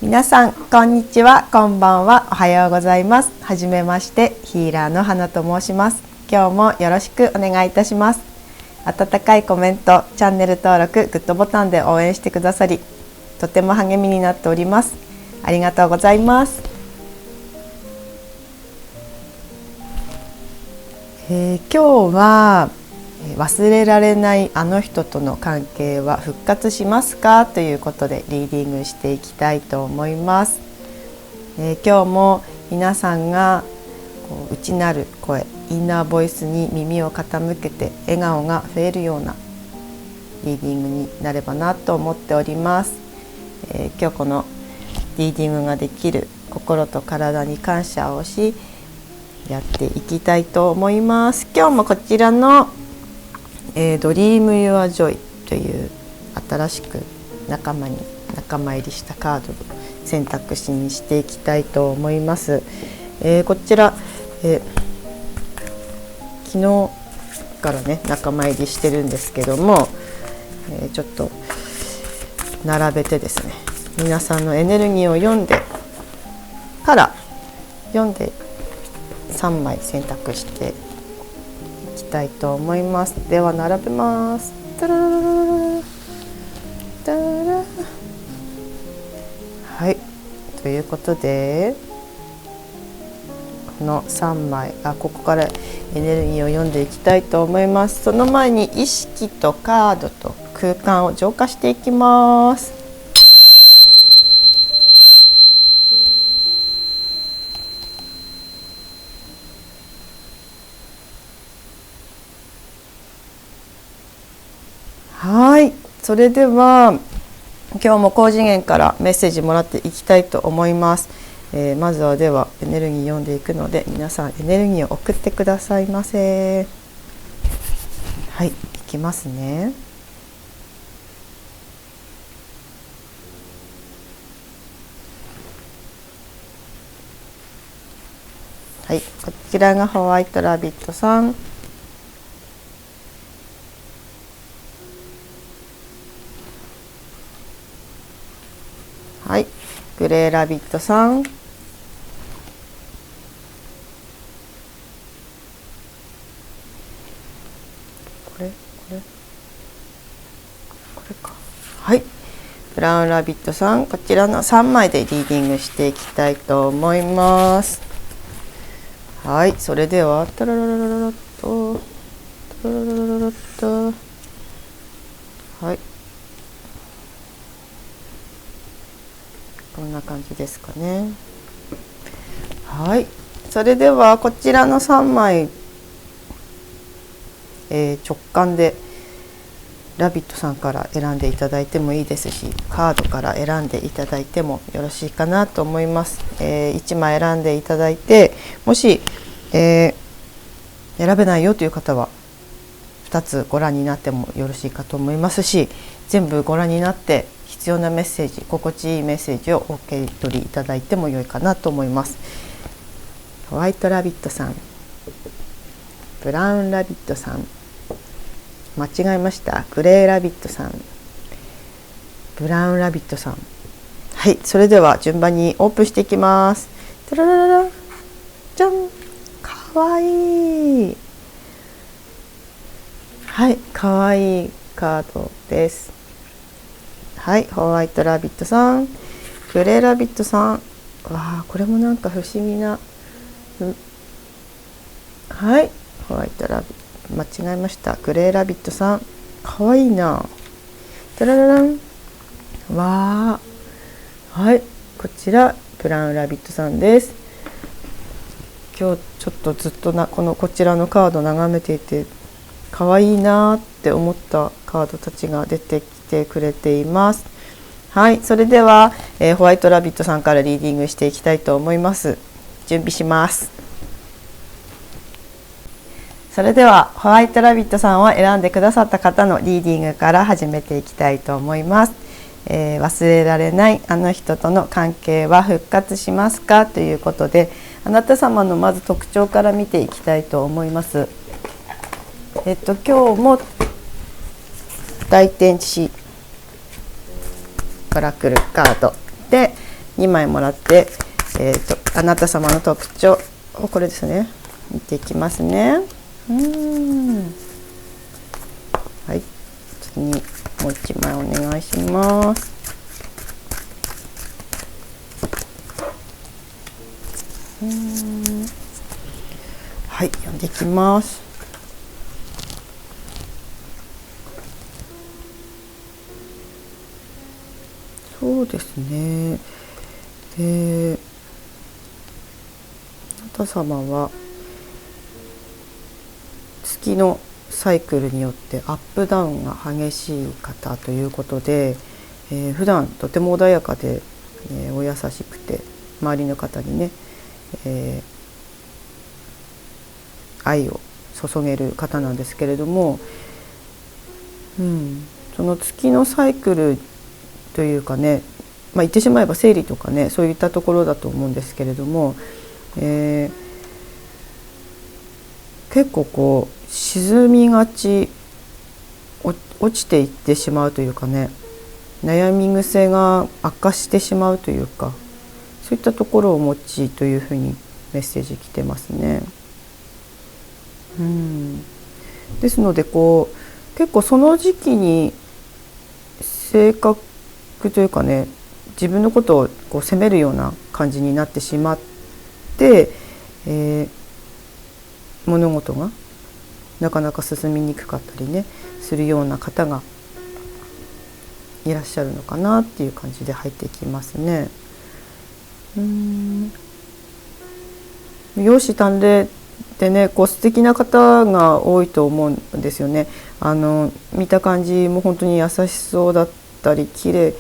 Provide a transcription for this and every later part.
皆さんこんにちは、こんばんは、おはようございます。はじめまして、ヒーラーの花と申します。今日もよろしくお願いいたします。温かいコメント、チャンネル登録、グッドボタンで応援してくださり、とても励みになっております。ありがとうございます。今日は忘れられないあの人との関係は復活しますかということでリーディングしていきたいと思います。今日も皆さんが内なる声、インナーボイスに耳を傾けて笑顔が増えるようなリーディングになればなと思っております。今日このリーディングができる心と体に感謝をしやっていきたいと思います。今日もこちらのドリームユアジョイという新しく仲間入りしたカードを選択肢にしていきたいと思います。こちら、昨日からね仲間入りしてるんですけども、ちょっと並べてですね、皆さんのエネルギーを読んで3枚選択していきたいと思います。では並べます。はい、ということでこの3枚ここからエネルギーを読んでいきたいと思います。その前に意識とカードと空間を浄化していきます。はい、それでは今日も高次元からメッセージもらっていきたいと思います。まずはではエネルギー読んでいくので、皆さんエネルギーを送ってくださいませ。はい、いきますね。はい、こちらがホワイトラビットさん。はい、グレーラビットさん。これか。はい、ブラウンラビットさん。こちらの3枚でリーディングしていきたいと思います。はい、それではタラララララッとタラララララッと、はい、こんな感じですかね。はい、それではこちらの3枚、直感でラビットさんから選んでいただいてもいいですし、カードから選んでいただいてもよろしいかなと思います。1枚選んでいただいて、もし、選べないよという方は2つご覧になってもよろしいかと思いますし、全部ご覧になって必要なメッセージ、心地いいメッセージをお受け取りいただいても良いかなと思います。ホワイトラビットさん、ブラウンラビットさん、間違えました、グレーラビットさん、ブラウンラビットさん。はい、それでは順番にオープンしていきます。タララララ、じゃん、かわいい。はい、かわいいカードです。はい、ホワイトラビットさん、グレーラビットさん。わあ、これもなんか不思議な、はい、ホワイトラビット、間違えました、グレーラビットさん。かわいいな。タラララン。わあ、はい、こちらブラウンラビットさんです。今日ちょっとずっとこちらのカード眺めていてかわいいなって思ったカードたちが出てきてくれています。はい、それでは、ホワイトラビットさんからリーディングしていきたいと思います。準備します。それではホワイトラビットさんを選んでくださった方のリーディングから始めていきたいと思います。忘れられないあの人との関係は復活しますかということで、あなた様のまず特徴から見ていきたいと思います。今日も大天使から来るカードで、2枚もらって、あなた様の特徴、これですね、見ていきますね。はい、次にもう1枚お願いします。はい、読んでいきます。そうですね。あなた様は月のサイクルによってアップダウンが激しい方ということで、普段とても穏やかで、お優しくて周りの方にね、愛を注げる方なんですけれども、その月のサイクルというかね、言ってしまえば生理とかね、そういったところだと思うんですけれども、結構こう沈みがち、落ちていってしまうというかね、悩み癖が悪化してしまうというか、そういったところをお持ちというふうにメッセージ来てますね。ですのでこう結構その時期に性格というかね、自分のことをこう責めるような感じになってしまって、物事がなかなか進みにくかったりねするような方がいらっしゃるのかなっていう感じで入ってきますね。容姿端麗でね、こう素敵な方が多いと思うんですよね。見た感じも本当に優しそうだったり綺麗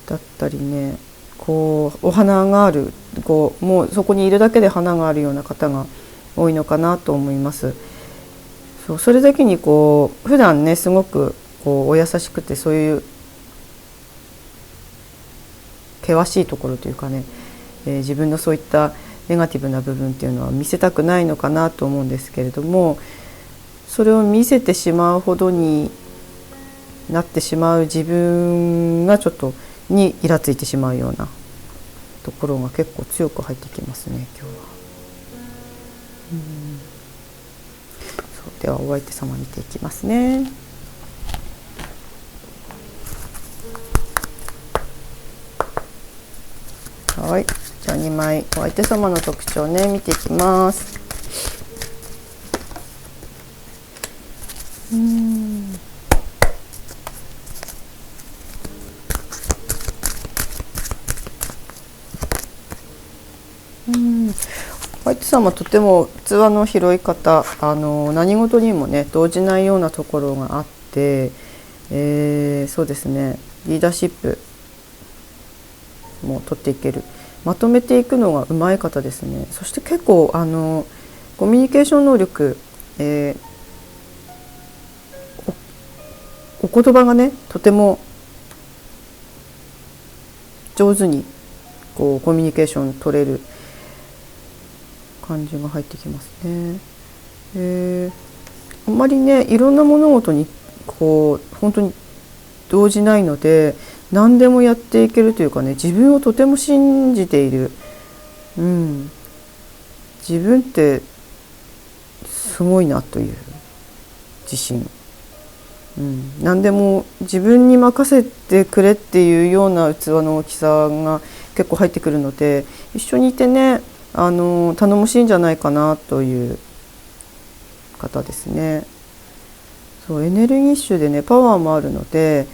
だったりね、こうお花がある、こうもうそこにいるだけで花があるような方が多いのかなと思います。それだけにこう普段ねすごくこうお優しくて、そういう険しいところというかね、自分のそういったネガティブな部分っていうのは見せたくないのかなと思うんですけれども、それを見せてしまうほどになってしまう自分がちょっとにイラついてしまうようなところが結構強く入ってきますね、今日は。そうではお相手様見ていきますね。はい、じゃあ2枚お相手様の特徴ね見ていきます。お相手様とても器の広い方、何事にもね動じないようなところがあって、そうですね、リーダーシップも取っていける、まとめていくのがうまい方ですね。そして結構コミュニケーション能力、お言葉がねとても上手にこうコミュニケーション取れる感じが入ってきますね。あんまりねいろんな物事にこう本当に動じないので、何でもやっていけるというかね、自分をとても信じている、自分ってすごいなという自信、何でも自分に任せてくれっていうような器の大きさが結構入ってくるので、一緒にいてね頼もしいんじゃないかなという方ですね。そうエネルギッシュでねパワーもあるので、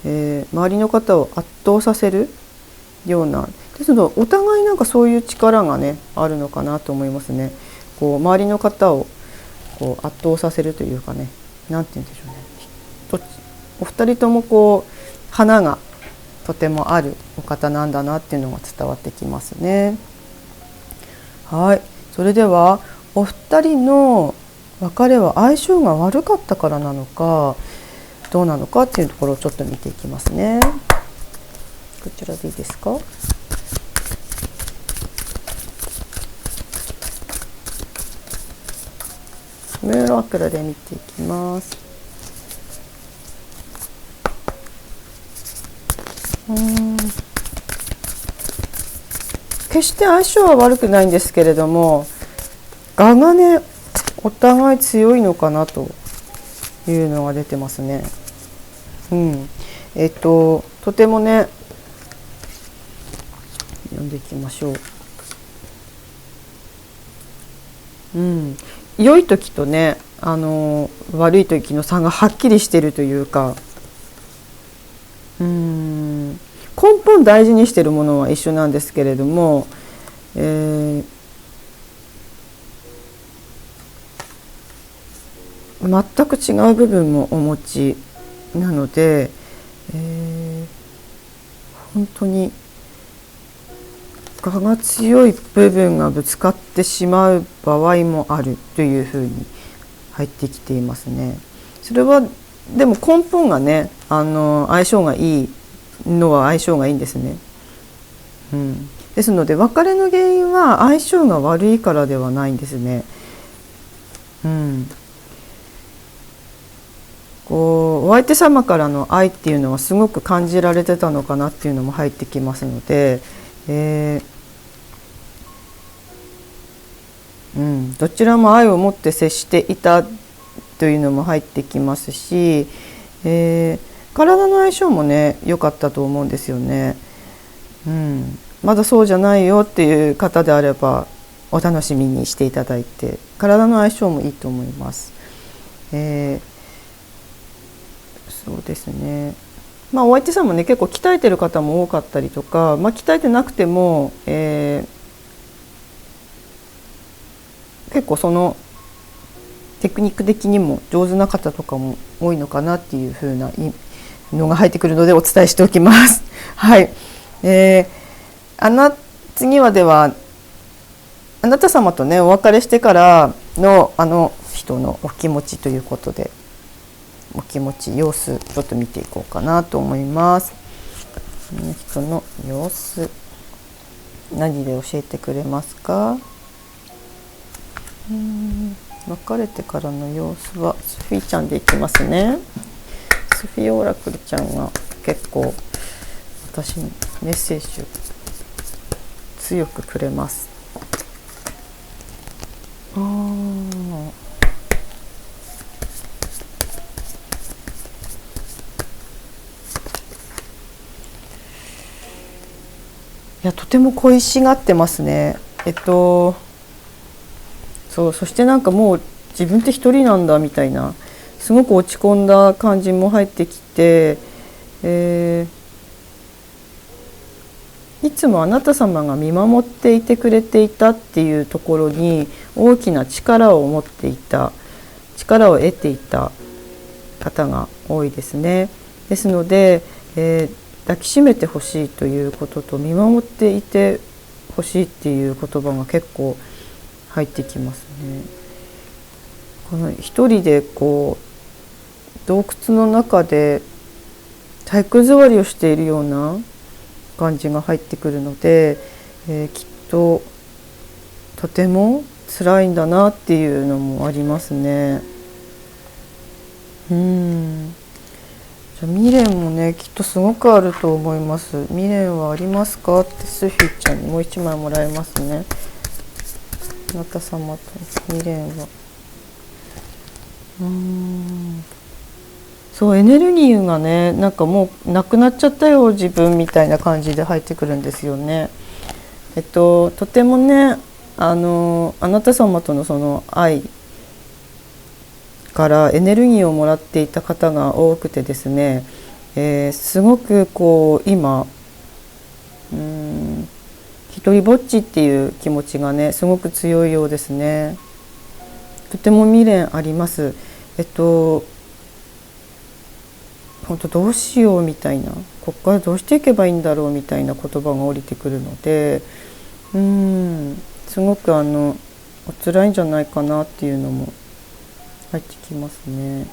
周りの方を圧倒させるような、ですのでお互いなんかそういう力がねあるのかなと思いますね。こう周りの方をこう圧倒させるというかね、なんて言うんでしょうね、お二人ともこう花がとてもあるお方なんだなっていうのが伝わってきますね。はい、それではお二人の別れは相性が悪かったからなのかどうなのかっていうところをちょっと見ていきますね。こちらでいいですか。ムーンオクラで見ていきます。決して相性は悪くないんですけれども、我がねお互い強いのかなというのが出てますね。とてもね、読んでいきましょう。良い時とね、悪い時の差がはっきりしてるというか、根本大事にしてるものは一緒なんですけれども、全く違う部分もお持ちなので、本当に我が強い部分がぶつかってしまう場合もあるというふうに入ってきていますね。それはでも根本がね、相性がいいのは相性がいいんですね。ですので別れの原因は相性が悪いからではないんですね。お相手様からの愛っていうのはすごく感じられてたのかなっていうのも入ってきますので、どちらも愛を持って接していたというのも入ってきますし、体の相性もね良かったと思うんですよね。まだそうじゃないよっていう方であればお楽しみにしていただいて、体の相性もいいと思います。そうですね。お相手さんもね結構鍛えてる方も多かったりとか、鍛えてなくても、結構そのテクニック的にも上手な方とかも多いのかなっていう風なのが入ってくるのでお伝えしておきます。はい。次はではあなた様とねお別れしてからの人のお気持ちということで、お気持ち様子ちょっと見ていこうかなと思います。この人の様子何で教えてくれますか？別れてからの様子はソフィーちゃんでいきますね。ソフィーオラクルちゃんが結構私にメッセージを強くくれます。いやとても恋しがってますね。そしてなんかもう自分って一人なんだみたいな、すごく落ち込んだ感じも入ってきて、いつもあなた様が見守っていてくれていたっていうところに大きな力を持っていた、力を得ていた方が多いですね。ですので、抱きしめてほしいということと見守っていてほしいっていう言葉が結構入ってきますね。この一人でこう洞窟の中で体育座りをしているような感じが入ってくるので、きっととても辛いんだなっていうのもありますね。じゃあ未練もねきっとすごくあると思います。未練はありますかってスフィーちゃんにもう一枚もらいますね。あなた様と未練はそうエネルギーがねなんかもうなくなっちゃったよ自分みたいな感じで入ってくるんですよね。とてもねあなた様とのその愛からエネルギーをもらっていた方が多くてですね、すごくこう今一人ぼっちっていう気持ちがねすごく強いようですね。とても未練あります。本当どうしようみたいな、ここからどうしていけばいいんだろうみたいな言葉が降りてくるので、すごくお辛いんじゃないかなっていうのも入ってきますね。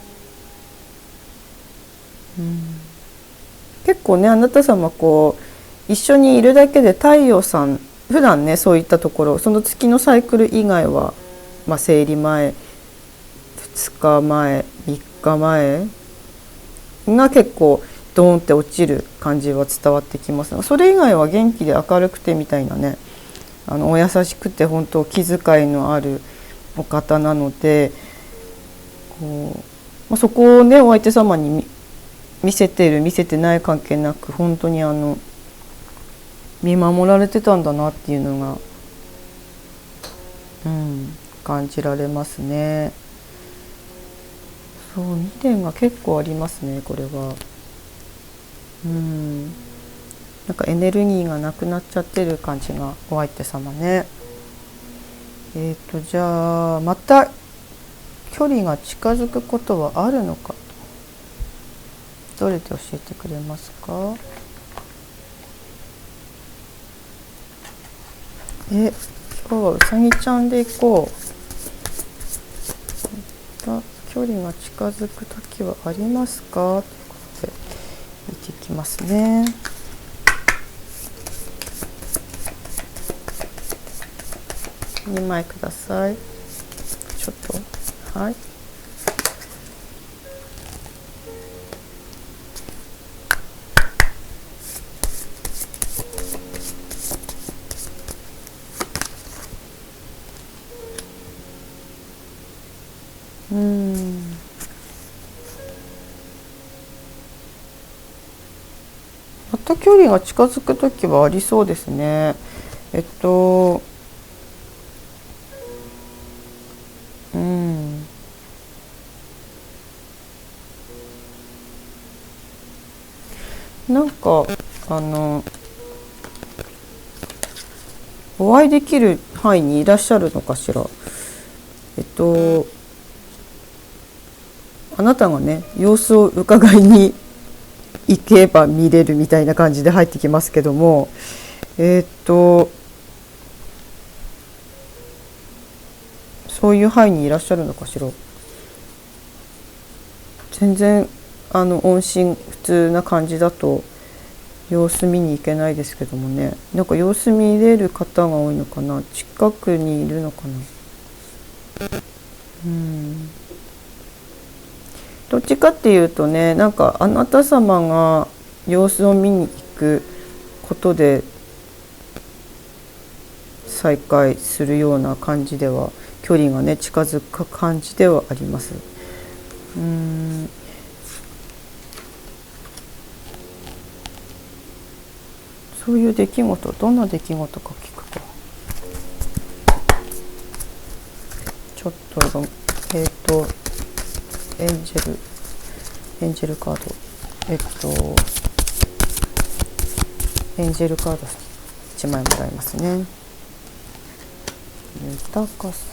結構ねあなた様こう一緒にいるだけで太陽さん普段ねそういったところその月のサイクル以外は、生理前2日前3日前が結構ドーンって落ちる感じは伝わってきます。それ以外は元気で明るくてみたいなねお優しくて本当気遣いのあるお方なので、そこをねお相手様に見せてる見せてない関係なく本当に見守られてたんだなっていうのが、感じられますね。そう2点が結構ありますねこれは。なんかエネルギーがなくなっちゃってる感じがお相手様ね。じゃあまた距離が近づくことはあるのか、どれで教えてくれますか？今日はうさぎちゃんで行こう。また距離が近づく時はありますか？ということで見ていきますね。2枚ください。ちょっとはい。また距離が近づくときはありそうですね。なんかお会いできる範囲にいらっしゃるのかしら。あなたがね様子を伺いに行けば見れるみたいな感じで入ってきますけども、そういう範囲にいらっしゃるのかしら。全然音信不通な感じだと様子見に行けないですけどもね。なんか様子見れる方が多いのかな、近くにいるのかな。どっちかっていうとね、なんかあなた様が様子を見に行くことで再会するような感じでは、距離がね近づく感じではあります。そういう出来事、どんな出来事か聞くか。ちょっとエンジェルカードエンジェルカード1枚もらいますね。豊かさ、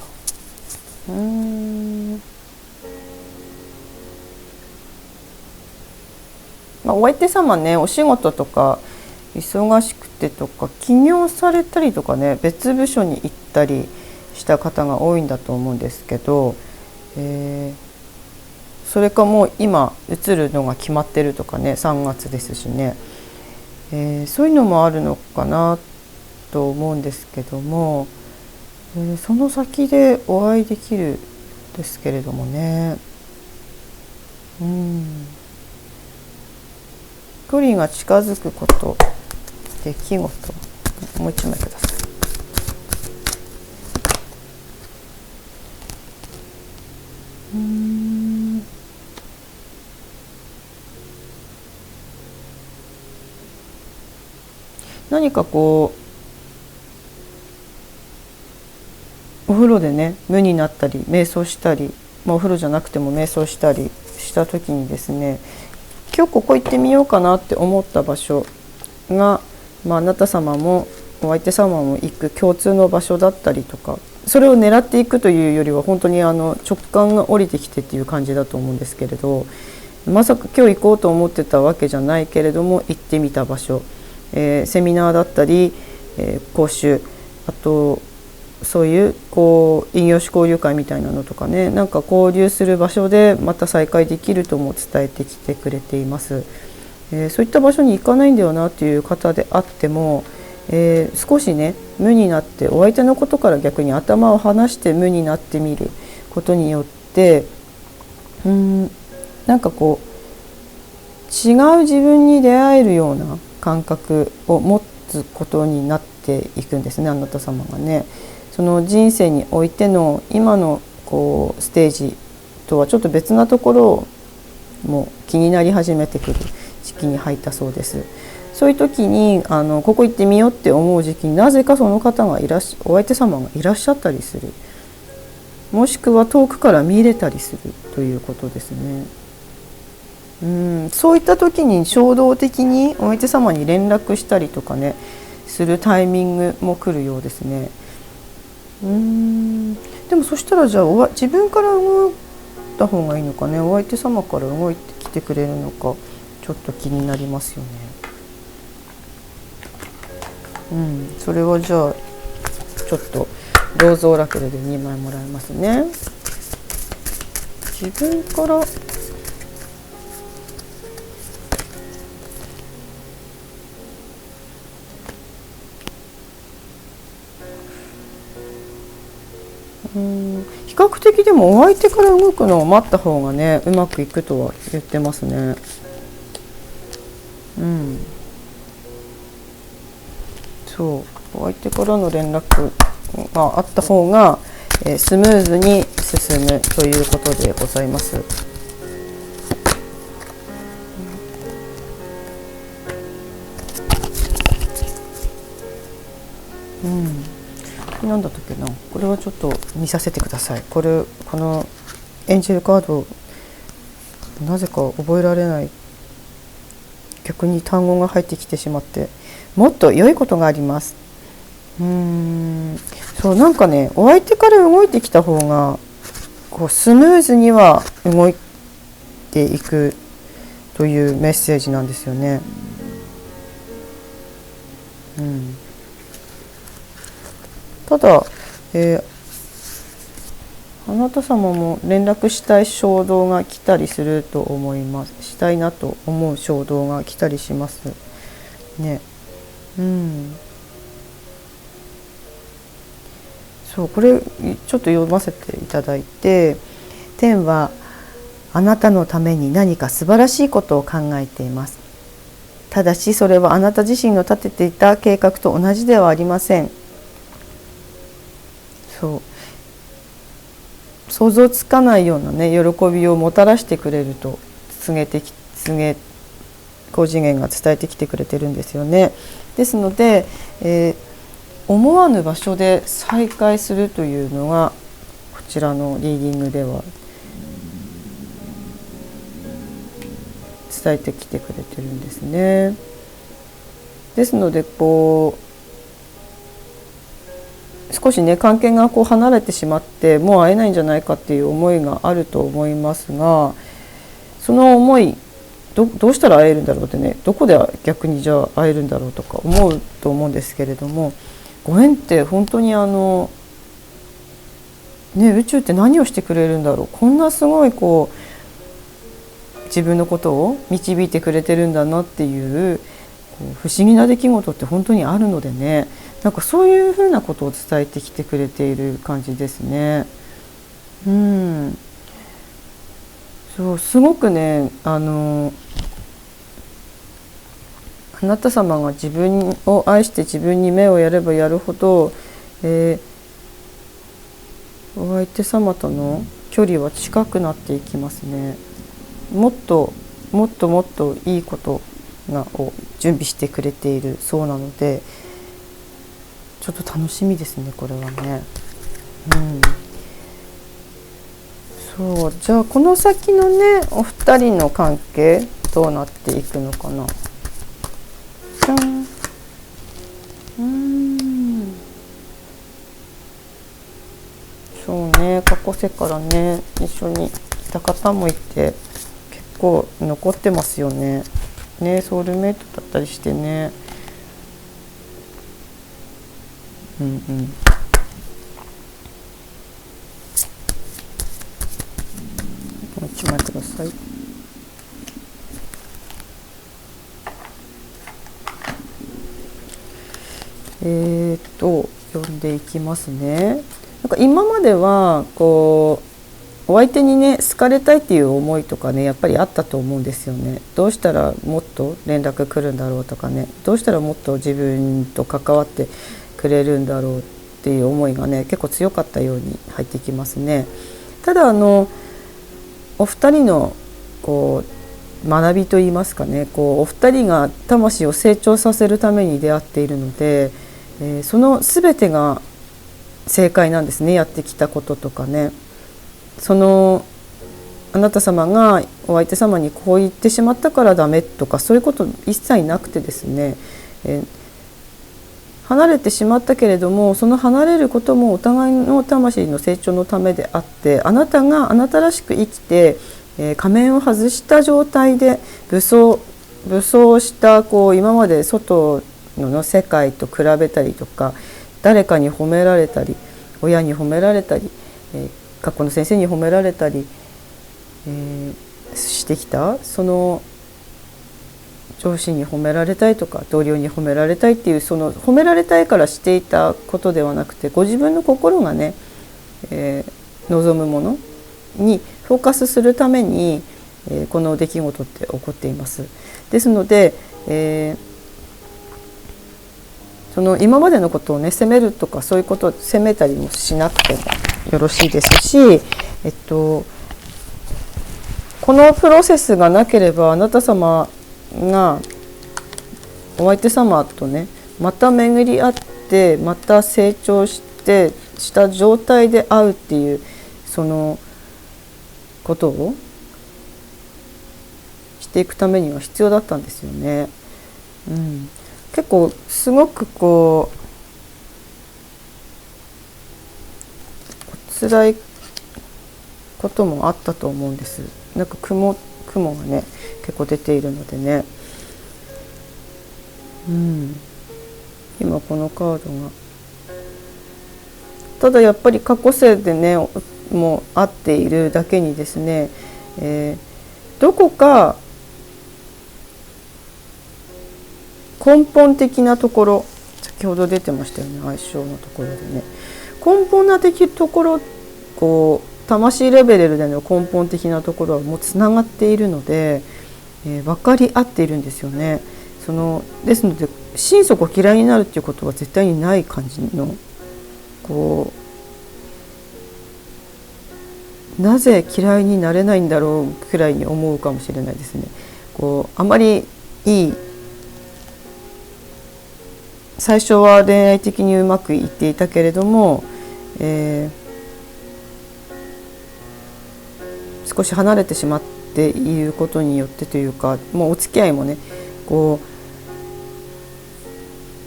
お相手様ね、お仕事とか忙しくてとか起業されたりとかね、別部署に行ったりした方が多いんだと思うんですけど、それかもう今移るのが決まってるとかね、3月ですしね、そういうのもあるのかなと思うんですけども、その先でお会いできるですけれどもね。距離が近づくこと、出来事、もう一枚ください。何かこうお風呂でね無になったり瞑想したり、お風呂じゃなくても瞑想したりした時にですね、今日ここ行ってみようかなって思った場所が、あなた様もお相手様も行く共通の場所だったりとか、それを狙っていくというよりは本当に直感が降りてきてっていう感じだと思うんですけれど、まさか今日行こうと思ってたわけじゃないけれども行ってみた場所、セミナーだったり、講習、あとそういう異業種交流会みたいなのとかね、なんか交流する場所でまた再会できるとも伝えてきてくれています。そういった場所に行かないんだよなという方であっても、少しね無になってお相手のことから逆に頭を離して無になってみることによって、なんかこう違う自分に出会えるような感覚を持つことになってていくんですね、あなた様がね。その人生においての今のこうステージとはちょっと別なところも気になり始めてくる時期に入ったそうです。そういう時にここ行ってみようって思う時期になぜかその方がお相手様がいらっしゃったりする、もしくは遠くから見れたりするということですね。そういった時に衝動的にお相手様に連絡したりとかねするタイミングも来るようですね。でもそしたらじゃあ自分から動いた方がいいのかね、お相手様から動いてきてくれるのかちょっと気になりますよね。それはじゃあちょっと銅像オラクルで2枚もらいますね。自分から比較的でもお相手から動くのを待った方がねうまくいくとは言ってますね。そうお相手からの連絡があった方が、スムーズに進むということでございます。なんだったっけな、これはちょっと見させてください。このエンジェルカードなぜか覚えられない、逆に単語が入ってきてしまって、もっと良いことがあります。そうなんかねお相手から動いてきた方がこうスムーズには動いていくというメッセージなんですよね。ただ、あなた様も連絡したい衝動が来たりすると思います。したいなと思う衝動が来たりしますね。そうこれちょっと読ませていただいて、天はあなたのために何か素晴らしいことを考えています。ただしそれはあなた自身の立てていた計画と同じではありません。想像つかないようなね喜びをもたらしてくれると高次元が伝えてきてくれてるんですよね。ですので、思わぬ場所で再会するというのがこちらのリーディングでは伝えてきてくれてるんですね。ですので少しね関係が離れてしまってもう会えないんじゃないかっていう思いがあると思いますが、その思いどうしたら会えるんだろうってね、どこで逆にじゃあ会えるんだろうとか思うと思うんですけれども、ご縁って本当に宇宙って何をしてくれるんだろう、こんなすごい自分のことを導いてくれてるんだなっていう不思議な出来事って本当にあるのでね、なんかそういうふうなことを伝えてきてくれている感じですね。そうすごくねあなた様が自分を愛して自分に目をやればやるほど、お相手様との距離は近くなっていきますね。もっといいことを準備してくれているそうなので、ちょっと楽しみですねこれはね。そうじゃあこの先のねお二人の関係どうなっていくのかな。じゃん。そうね、過去世からね一緒にいた方もいて結構残ってますよね。ソウルメイトだったりしてね。もう一枚ください。読んでいきますね。なんか今まではお相手にね好かれたいっていう思いとかねやっぱりあったと思うんですよね。どうしたらもっと連絡来るんだろうとかね、どうしたらもっと自分と関わってくれるんだろうっていう思いがね結構強かったように入ってきますね。ただお二人のこう学びといいますかね、こうお二人が魂を成長させるために出会っているので、その全てが正解なんですね。やってきたこととかね、あなた様がお相手様にこう言ってしまったからダメとかそういうこと一切なくてですね、離れてしまったけれどもその離れることもお互いの魂の成長のためであって、あなたがあなたらしく生きて、仮面を外した状態で武装したこう今まで外の世界と比べたりとか、誰かに褒められたり親に褒められたり、学校の先生に褒められたり、してきた、その上司に褒められたいとか同僚に褒められたいっていう、その褒められたいからしていたことではなくて、ご自分の心がね、望むものにフォーカスするために、この出来事って起こっています。ですので、その今までのことをね責めるとかそういうことを責めたりもしなくてもよろしいですし、このプロセスがなければあなた様がお相手様とねまた巡り合ってまた成長した状態で会うっていうそのことをしていくためには必要だったんですよね。結構すごくこう辛いこともあったと思うんです。なんか雲がね結構出ているのでね、今このカードがただやっぱり過去世でねもう合っているだけにですね、どこか根本的なところ、先ほど出てましたよね、相性のところでね、根本的なところ、こう魂レベルでの根本的なところはもうつながっているので、分かり合っているんですよね。ですので心底嫌いになるっていうことは絶対にない感じの、こうなぜ嫌いになれないんだろうくらいに思うかもしれないですね。こうあまりいい、最初は恋愛的にうまくいっていたけれども、少し離れてしまっていることによってというか、もうお付き合いもねこ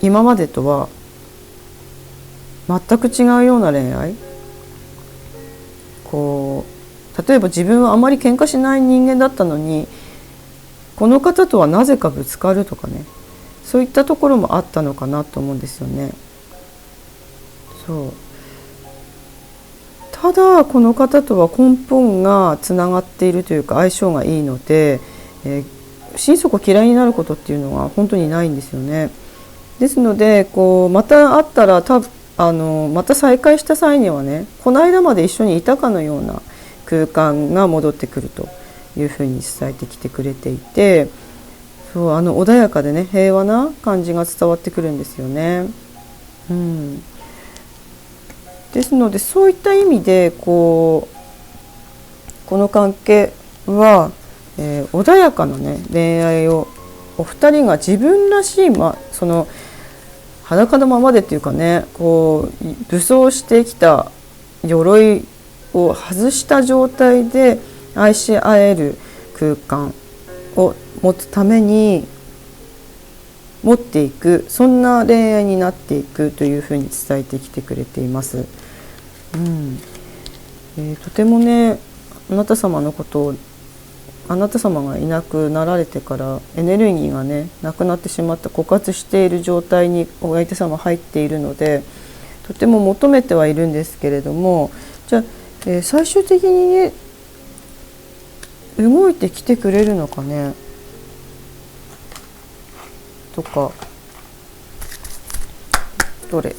う今までとは全く違うような恋愛、こう例えば自分はあまり喧嘩しない人間だったのにこの方とはなぜかぶつかるとかね、そういったところもあったのかなと思うんですよね。ただこの方とは根本がつながっているというか相性がいいので、心底嫌いになることっていうのは本当にないんですよね。ですのでこうまた会ったらまた再会した際にはね、この間まで一緒にいたかのような空間が戻ってくるというふうに伝えてきてくれていて、穏やかでね平和な感じが伝わってくるんですよね。ですのでそういった意味でこの関係は、穏やかなね恋愛をお二人が自分らしい、その裸のままでっていうかね、こう武装してきた鎧を外した状態で愛し合える空間を持つために持っていく、そんな恋愛になっていくというふうに伝えてきてくれています。とてもねあなた様のことを、あなた様がいなくなられてからエネルギーがねなくなってしまった、枯渇している状態にお相手様入っているので、とても求めてはいるんですけれども、じゃあ、最終的にね動いてきてくれるのかねとか、どれい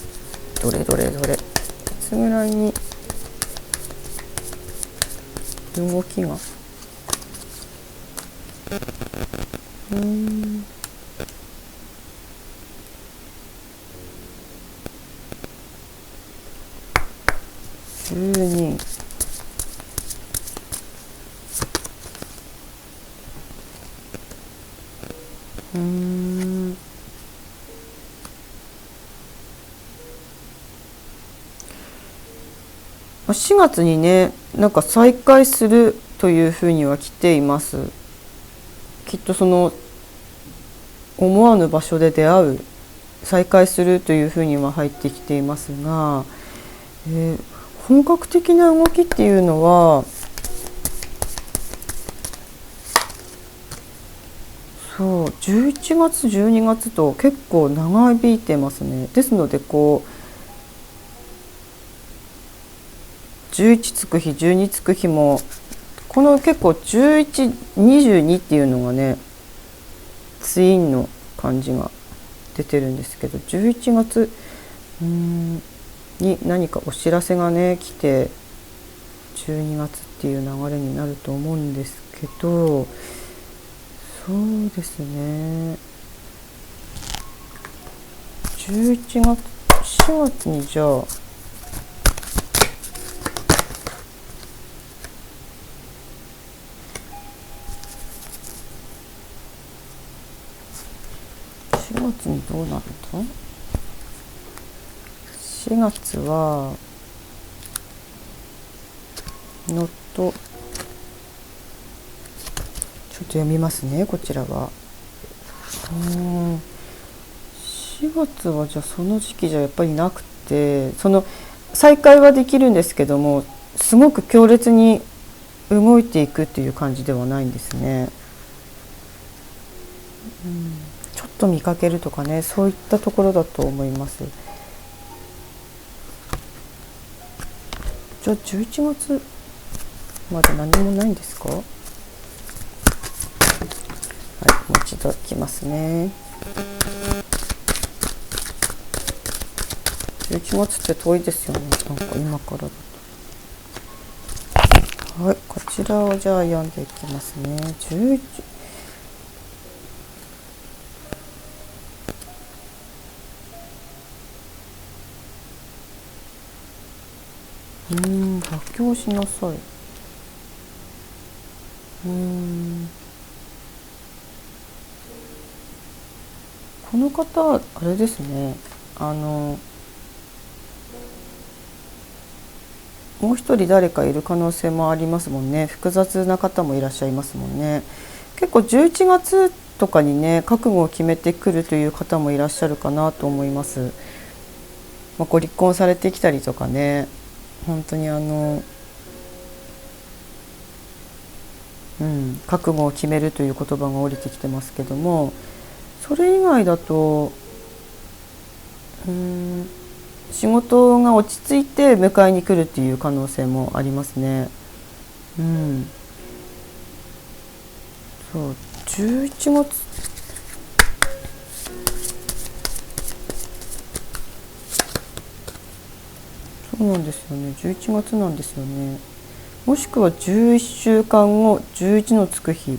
つぐらいに動きが124月にね、なんか再開するというふうには来ています。きっとその思わぬ場所で出会う、再会するというふうには入ってきていますが、本格的な動きっていうのはそう11月12月と結構長引いてますね。ですのでこう11つく日12つく日もこの結構1122っていうのがねツインの感じが出てるんですけど、11月に何かお知らせがね来て12月っていう流れになると思うんですけど、そうですね、11月4月にじゃあ4月にどうなるんだ。4月はのとちょっと読みますね、こちらは。4月はじゃあその時期じゃやっぱりなくて、その再開はできるんですけども、すごく強烈に動いていくっていう感じではないんですね。ちょっと見かけるとかね、そういったところだと思います。じゃあ11月まで何もないんですか。はい、もう一度いきますね。11月って遠いですよね、なんか今からだと。はい、こちらをじゃあ読んでいきますね。11妥協しなさい。この方あれですね、もう一人誰かいる可能性もありますもんね。複雑な方もいらっしゃいますもんね。結構11月とかにね覚悟を決めてくるという方もいらっしゃるかなと思います。ご離婚されてきたりとかね、本当に覚悟を決めるという言葉が降りてきてますけども、それ以外だと仕事が落ち着いて迎えに来るっていう可能性もありますね。そう11月そうなんですよね、11月なんですよね。もしくは11週間後11のつく日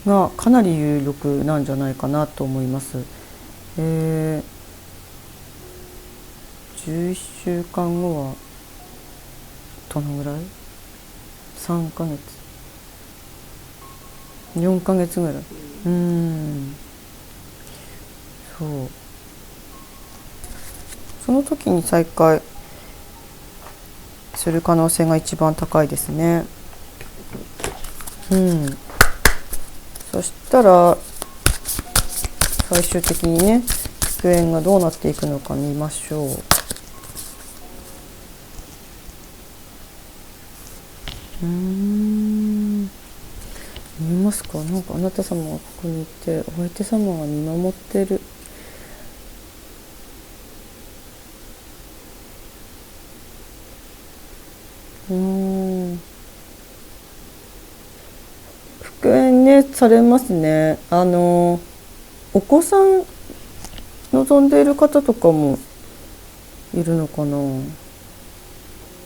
がかなり有力なんじゃないかなと思います。11週間後はどのぐらい ?3 ヶ月4ヶ月ぐらい。そうその時に再開する可能性が一番高いですね。そしたら最終的にね復縁がどうなっていくのか見ましょう。見ますか。なんかあなた様がここにいてお相手様が見守ってる。復縁ねされますね。お子さん望んでいる方とかもいるのかな。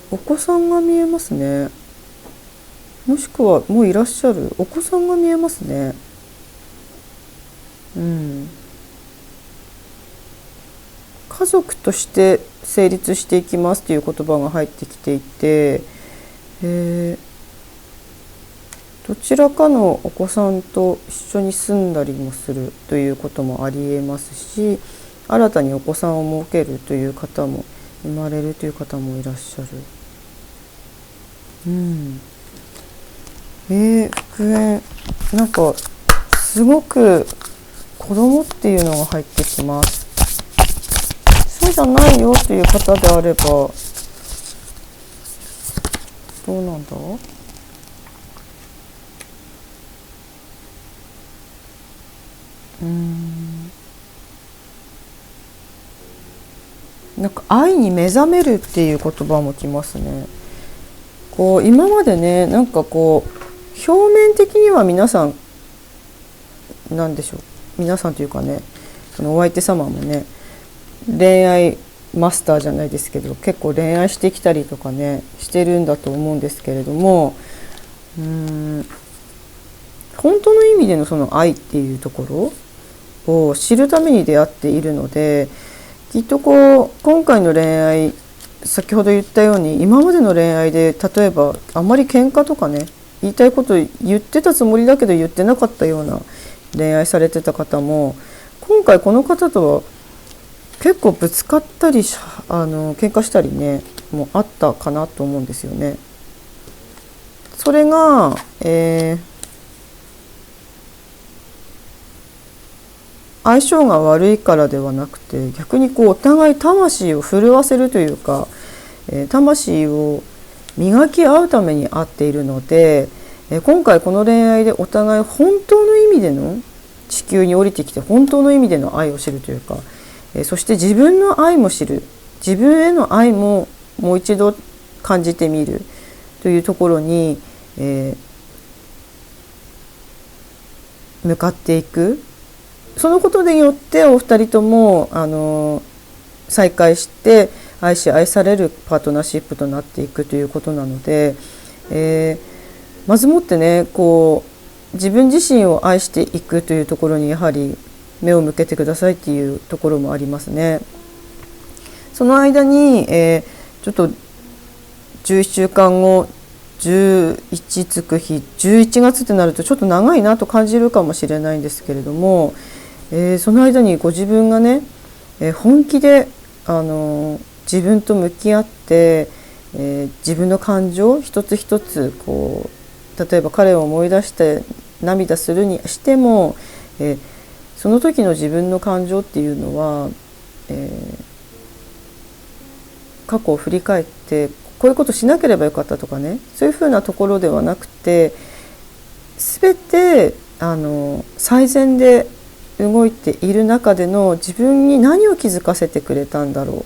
お子さんが見えますね。もしくはもういらっしゃるお子さんが見えますね。家族として成立していきますという言葉が入ってきていて、どちらかのお子さんと一緒に住んだりもするということもありえますし、新たにお子さんを設けるという方も、生まれるという方もいらっしゃる。復縁、なんかすごく子供っていうのが入ってきます。そうじゃないよという方であればどうなんだ。なんか愛に目覚めるっていう言葉もきますね。こう今までね、なんかこう表面的には皆さんなんでしょう、皆さんというかね、そのお相手様もね、恋愛マスターじゃないですけど、結構恋愛してきたりとかねしてるんだと思うんですけれども、本当の意味でのその愛っていうところを知るために出会っているので、きっとこう今回の恋愛、先ほど言ったように今までの恋愛で例えばあんまり喧嘩とかね、言いたいこと言ってたつもりだけど言ってなかったような恋愛されてた方も、今回この方とは結構ぶつかったり喧嘩したりねもあったかなと思うんですよね。それが、相性が悪いからではなくて、逆にこうお互い魂を震わせるというか、魂を磨き合うために会っているので、今回この恋愛でお互い本当の意味での地球に降りてきて本当の意味での愛を知るというか、そして自分の愛も知る、自分への愛ももう一度感じてみるというところに、向かっていく。そのことによってお二人とも再会して愛し愛されるパートナーシップとなっていくということなので、まずもってね、こう自分自身を愛していくというところにやはり目を向けてくださいっていうところもありますね。その間に、ちょっと11週間後11つく日11月ってなるとちょっと長いなと感じるかもしれないんですけれども、その間にご自分がね、本気で自分と向き合って、自分の感情一つ一つこう、例えば彼を思い出して涙するにしても、その時の自分の感情っていうのは、過去を振り返ってこういうことしなければよかったとかね、そういうふうなところではなくて、全て最善で動いている中での自分に何を気づかせてくれたんだろ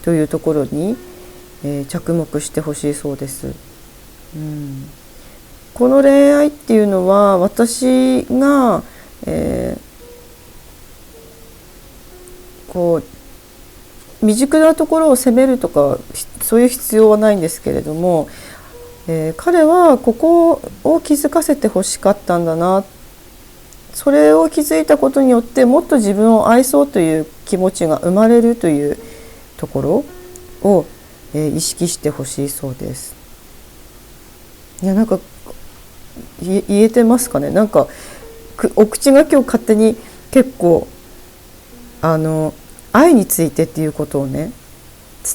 うというところに、着目してほしいそうです。この恋愛っていうのは私が、こう未熟なところを責めるとかそういう必要はないんですけれども、彼はここを気づかせてほしかったんだな、それを気づいたことによってもっと自分を愛そうという気持ちが生まれるというところを、意識してほしいそうです。いや、なんか言えてますかね。なんかお口が今日勝手に結構愛についてっていうことをね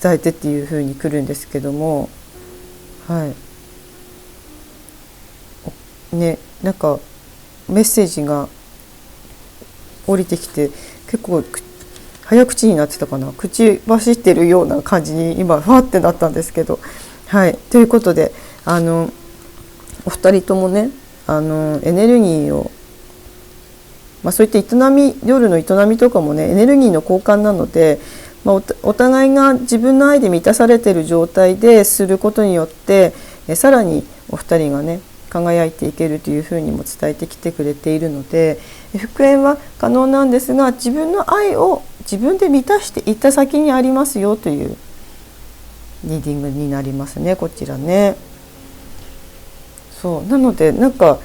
伝えてっていう風に来るんですけども、ね、なんかメッセージが降りてきて結構早口になってたかな、口走ってるような感じに今ファってなったんですけど、ということでお二人ともねエネルギーを、そういった営み、夜の営みとかもねエネルギーの交換なので、お互いが自分の愛で満たされている状態ですることによってさらにお二人がね輝いていけるというふうにも伝えてきてくれているので、復縁は可能なんですが、自分の愛を自分で満たしていった先にありますよというリーディングになりますね、こちらね。そうなのでなんか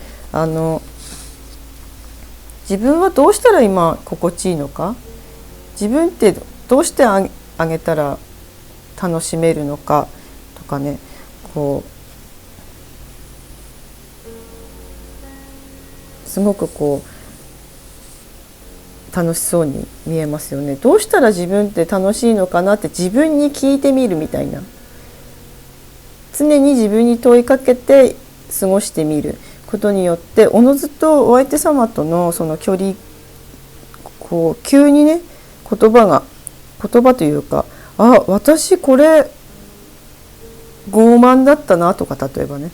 自分はどうしたら今心地いいのか、自分ってどうしてあげたら楽しめるのかとかね、こうすごくこう楽しそうに見えますよね。どうしたら自分って楽しいのかなって自分に聞いてみるみたいな、常に自分に問いかけて過ごしてみることによって、おのずとお相手様とのその距離、こう急にね言葉というか、あ、私これ傲慢だったなとか、例えばね、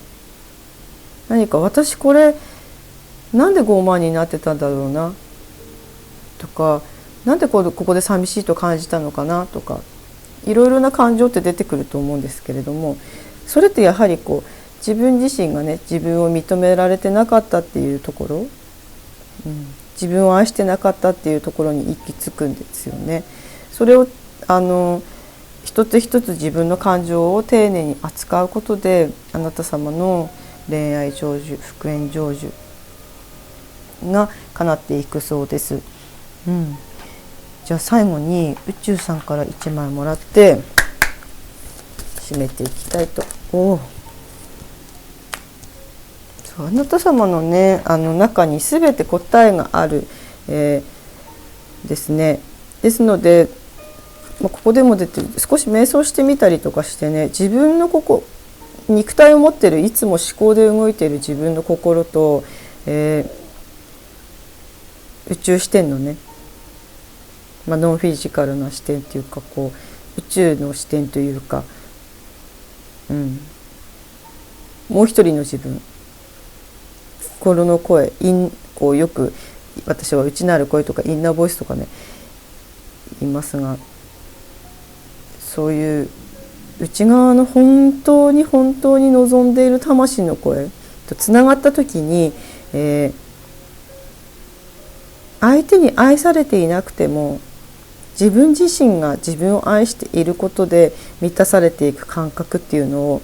何か私これなんで傲慢になってたんだろうなとか、なんでここで寂しいと感じたのかなとか、いろいろな感情って出てくると思うんですけれども、それってやはりこう自分自身がね自分を認められてなかったっていうところ、自分を愛してなかったっていうところに行き着くんですよね。それを一つ一つ自分の感情を丁寧に扱うことで、あなた様の恋愛成就、復縁成就が叶っていくそうです。じゃあ最後に宇宙さんから1枚もらって締めていきたいと。あなた様のね中に全て答えがある、ですね。ですので、ここでも出て少し瞑想してみたりとかしてね、自分の肉体を持ってる、いつも思考で動いている自分の心と、宇宙視点のね、ノンフィジカルな視点というか、こう宇宙の視点というか、もう一人の自分、心の声、こうよく私は内なる声とかインナーボイスとかね言いますが、そういう内側の本当に望んでいる魂の声とつながった時に、相手に愛されていなくても自分自身が自分を愛していることで満たされていく感覚っていうのを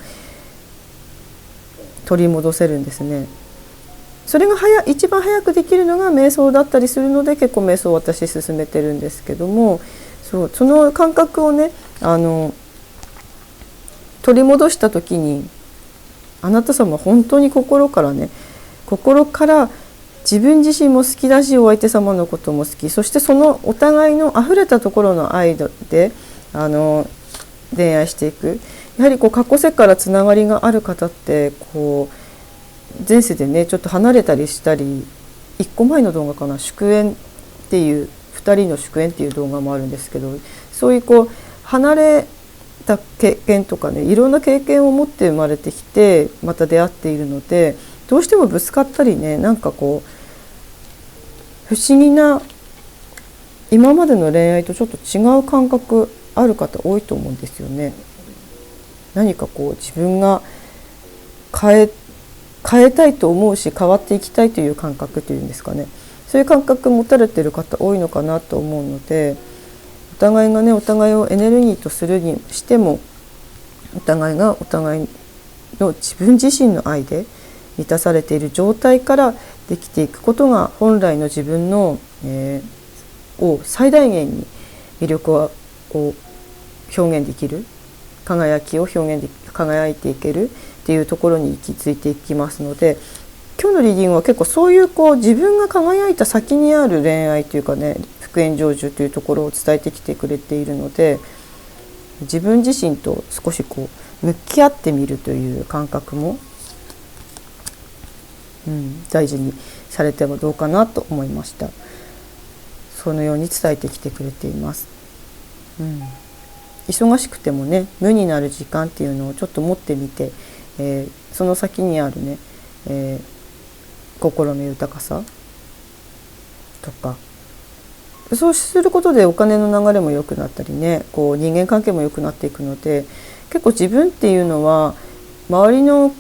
取り戻せるんですね。それが一番早くできるのが瞑想だったりするので、結構瞑想を私進めてるんですけども、その感覚をね取り戻した時に、あなた様本当に心から自分自身も好きだし、お相手様のことも好き、そしてそのお互いのあふれたところの愛で恋愛していく。やはり過去世からつながりがある方って前世でねちょっと離れたりしたり、1個前の動画かな、祝宴っていう2人の祝宴っていう動画もあるんですけど、そういう離れた経験とかね、いろんな経験を持って生まれてきてまた出会っているので、どうしてもぶつかったりね、なんか不思議な今までの恋愛とちょっと違う感覚ある方多いと思うんですよね。何か自分が変えたいと思うし、変わっていきたいという感覚というんですかね、そういう感覚持たれている方多いのかなと思うので、お互いがねお互いをエネルギーとするにしても、お互いがお互いの自分自身の愛で満たされている状態からできていくことが、本来の自分の、を最大限に魅力を表現できる、輝きを輝いていけるっていうところに行き着いていきますので、今日のリーディングは結構そういう自分が輝いた先にある恋愛というかね、復縁成就というところを伝えてきてくれているので、自分自身と少し向き合ってみるという感覚も、大事にされてはどうかなと思いました。そのように伝えてきてくれています。忙しくてもね、無になる時間っていうのをちょっと持ってみて、その先にあるね、心の豊かさとか、そうすることでお金の流れも良くなったりね、人間関係も良くなっていくので、結構自分っていうのは周りの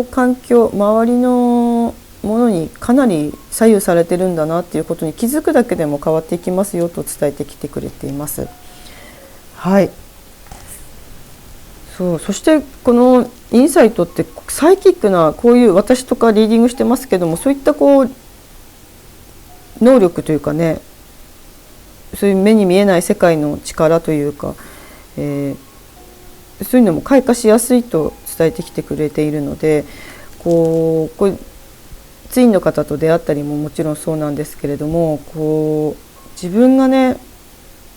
環境、周りのものにかなり左右されてるんだなっていうことに気づくだけでも変わっていきますよと伝えてきてくれています。はい。そしてこのインサイトってサイキックな、こういう私とかリーディングしてますけども、そういったこう能力というかね、そういう目に見えない世界の力というか、そういうのも開花しやすいと伝えてきてくれているので、こうツインの方と出会ったりももちろんそうなんですけれども、こう自分がね、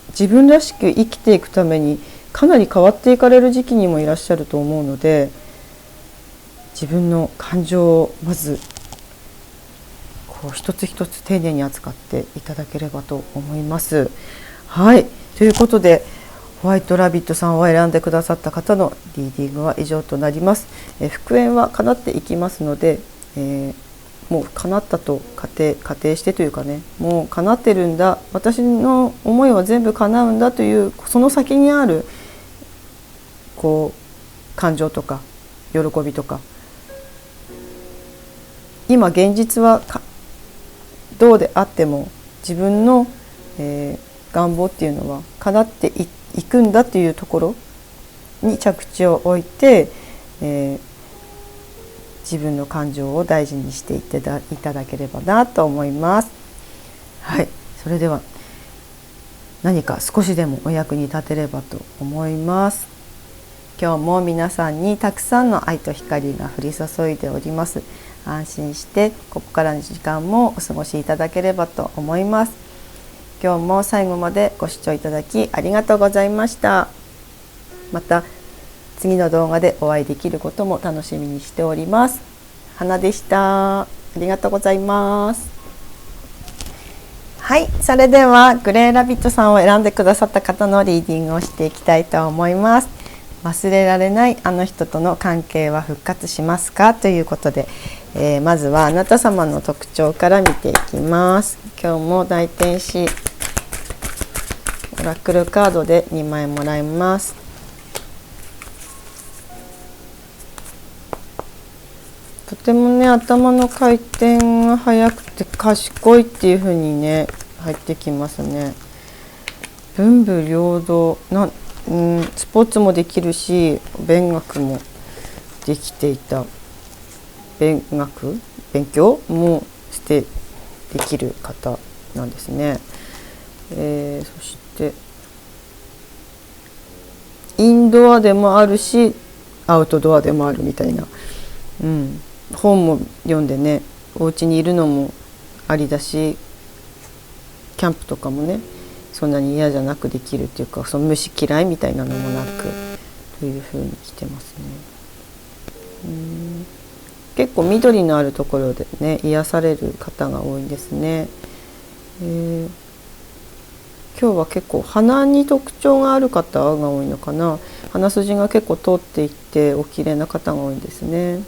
自分らしく生きていくためにかなり変わっていかれる時期にもいらっしゃると思うので、自分の感情をまずこう一つ一つ丁寧に扱っていただければと思います。はい、ということでホワイトラビットさんを選んでくださった方のリーディングは以上となります。復縁は叶っていきますので、もう叶ったと仮定してというかね、もう叶ってるんだ、私の思いは全部叶うんだという、その先にあるこう感情とか喜びとか、今現実はどうであっても自分の、願望っていうのは叶っていくんだというところに着地を置いて、自分の感情を大事にしていただければなと思います。はい、それでは何か少しでもお役に立てればと思います。今日も皆さんにたくさんの愛と光が降り注いでおります。安心してここからの時間もお過ごしいただければと思います。今日も最後までご視聴いただきありがとうございました。また次の動画でお会いできることも楽しみにしております。花でした。ありがとうございます。はい、それではグレーラビットさんを選んでくださった方のリーディングをしていきたいと思います。忘れられないあの人との関係は復活しますかということで、まずはあなた様の特徴から見ていきます。今日も大天使オラクルカードで2枚もらいます。とてもね、頭の回転が速くて賢いっていう風にね入ってきますね。文武両道スポーツもできるし勉学もできていた、勉強もしてできる方なんですね。そしてインドアでもあるしアウトドアでもあるみたいな、本も読んでね、お家にいるのもありだし、キャンプとかもねそんなに嫌じゃなくできるっていうか、その虫嫌いみたいなのもなくという風に来てますね。結構緑のあるところでね癒される方が多いんですね。今日は結構鼻に特徴がある方が多いのかな。鼻筋が結構通っていってお綺麗な方が多いんですね。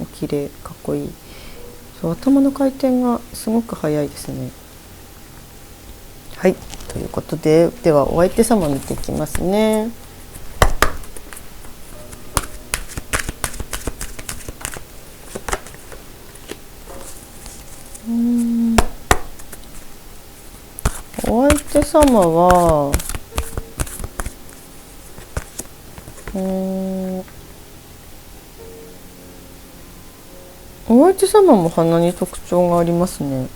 お綺麗、かっこいい。そう、頭の回転がすごく早いですね。はい、ということで、ではお相手様見ていきますね。お相手様はお相手様も鼻に特徴がありますね。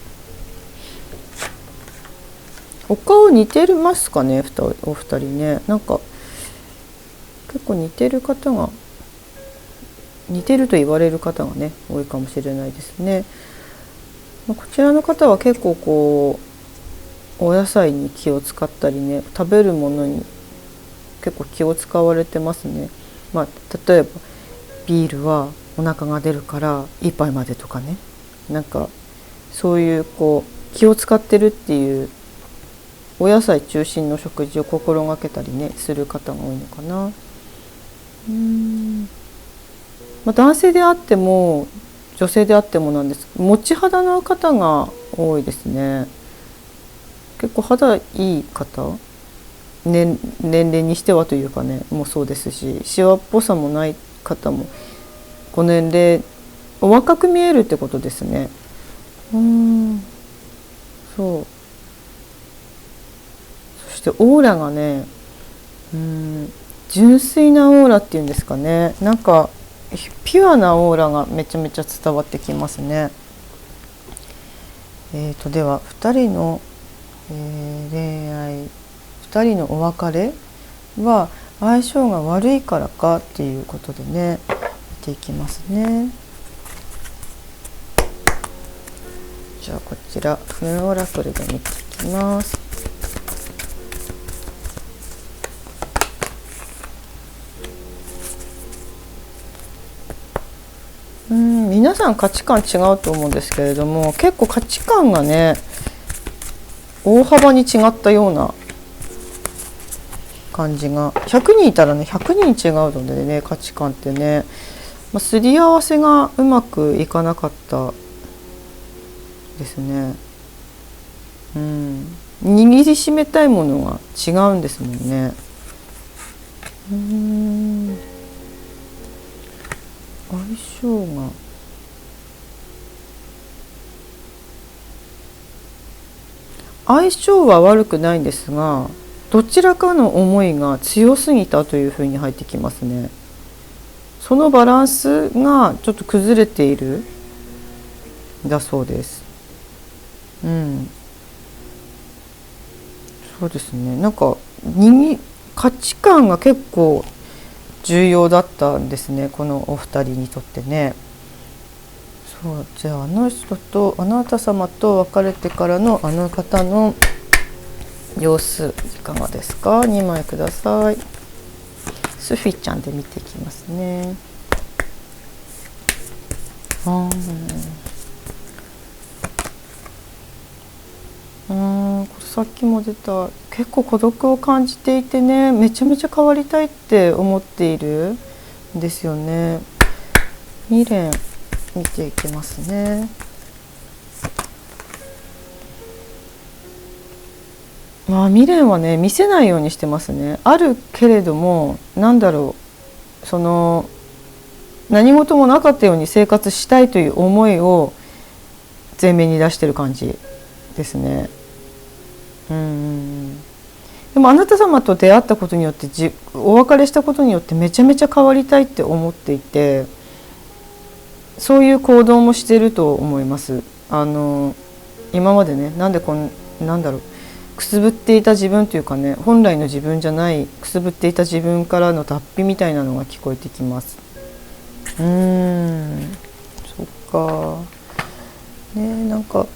お顔似てますかね、お二人ね。なんか結構似てると言われる方がね多いかもしれないですね。こちらの方は結構こうお野菜に気を使ったりね、食べるものに結構気を使われてますね。例えばビールはお腹が出るから一杯までとかね、なんかそういうこう気を使ってるっていう、お野菜中心の食事を心がけたりねする方が多いのかな。男性であっても女性であってもなんですけど、持ち肌の方が多いですね。結構肌いい方、年齢にしてはというかねもうそうですし、シワっぽさもない方もご年齢お若く見えるってことですね。そう。そしてオーラがね純粋なオーラっていうんですかね、なんかピュアなオーラがめちゃめちゃ伝わってきますね。では2人の、恋愛、2人のお別れは相性が悪いからかっていうことでね、見ていきますね。じゃあこちらムーンオラクルで見ていきます。皆さん価値観違うと思うんですけれども、結構価値観がね大幅に違ったような感じが、100人いたらね100人違うのでね、価値観ってね、すり合わせがうまくいかなかったですね。握りしめたいものが違うんですもんね。相性が相性は悪くないんですが、どちらかの思いが強すぎたというふうに入ってきますね。そのバランスがちょっと崩れているだそうです。そうですね。なんか価値観が結構重要だったんですね、このお二人にとってね。そう、じゃああの人とあなた様と別れてからのあの方の様子いかがですか。2枚ください。スフィちゃんで見ていきますね。これさっきも出た、結構孤独を感じていてね、めちゃめちゃ変わりたいって思っているんですよね。未練見ていきますね。未練はね見せないようにしてますね。あるけれども、何事もなかったように生活したいという思いを前面に出してる感じですね。でもあなた様と出会ったことによって、お別れしたことによってめちゃめちゃ変わりたいって思っていて、そういう行動もしてると思います。今までね、くすぶっていた自分というかね、本来の自分じゃないくすぶっていた自分からの脱皮みたいなのが聞こえてきます。そっかね、なんか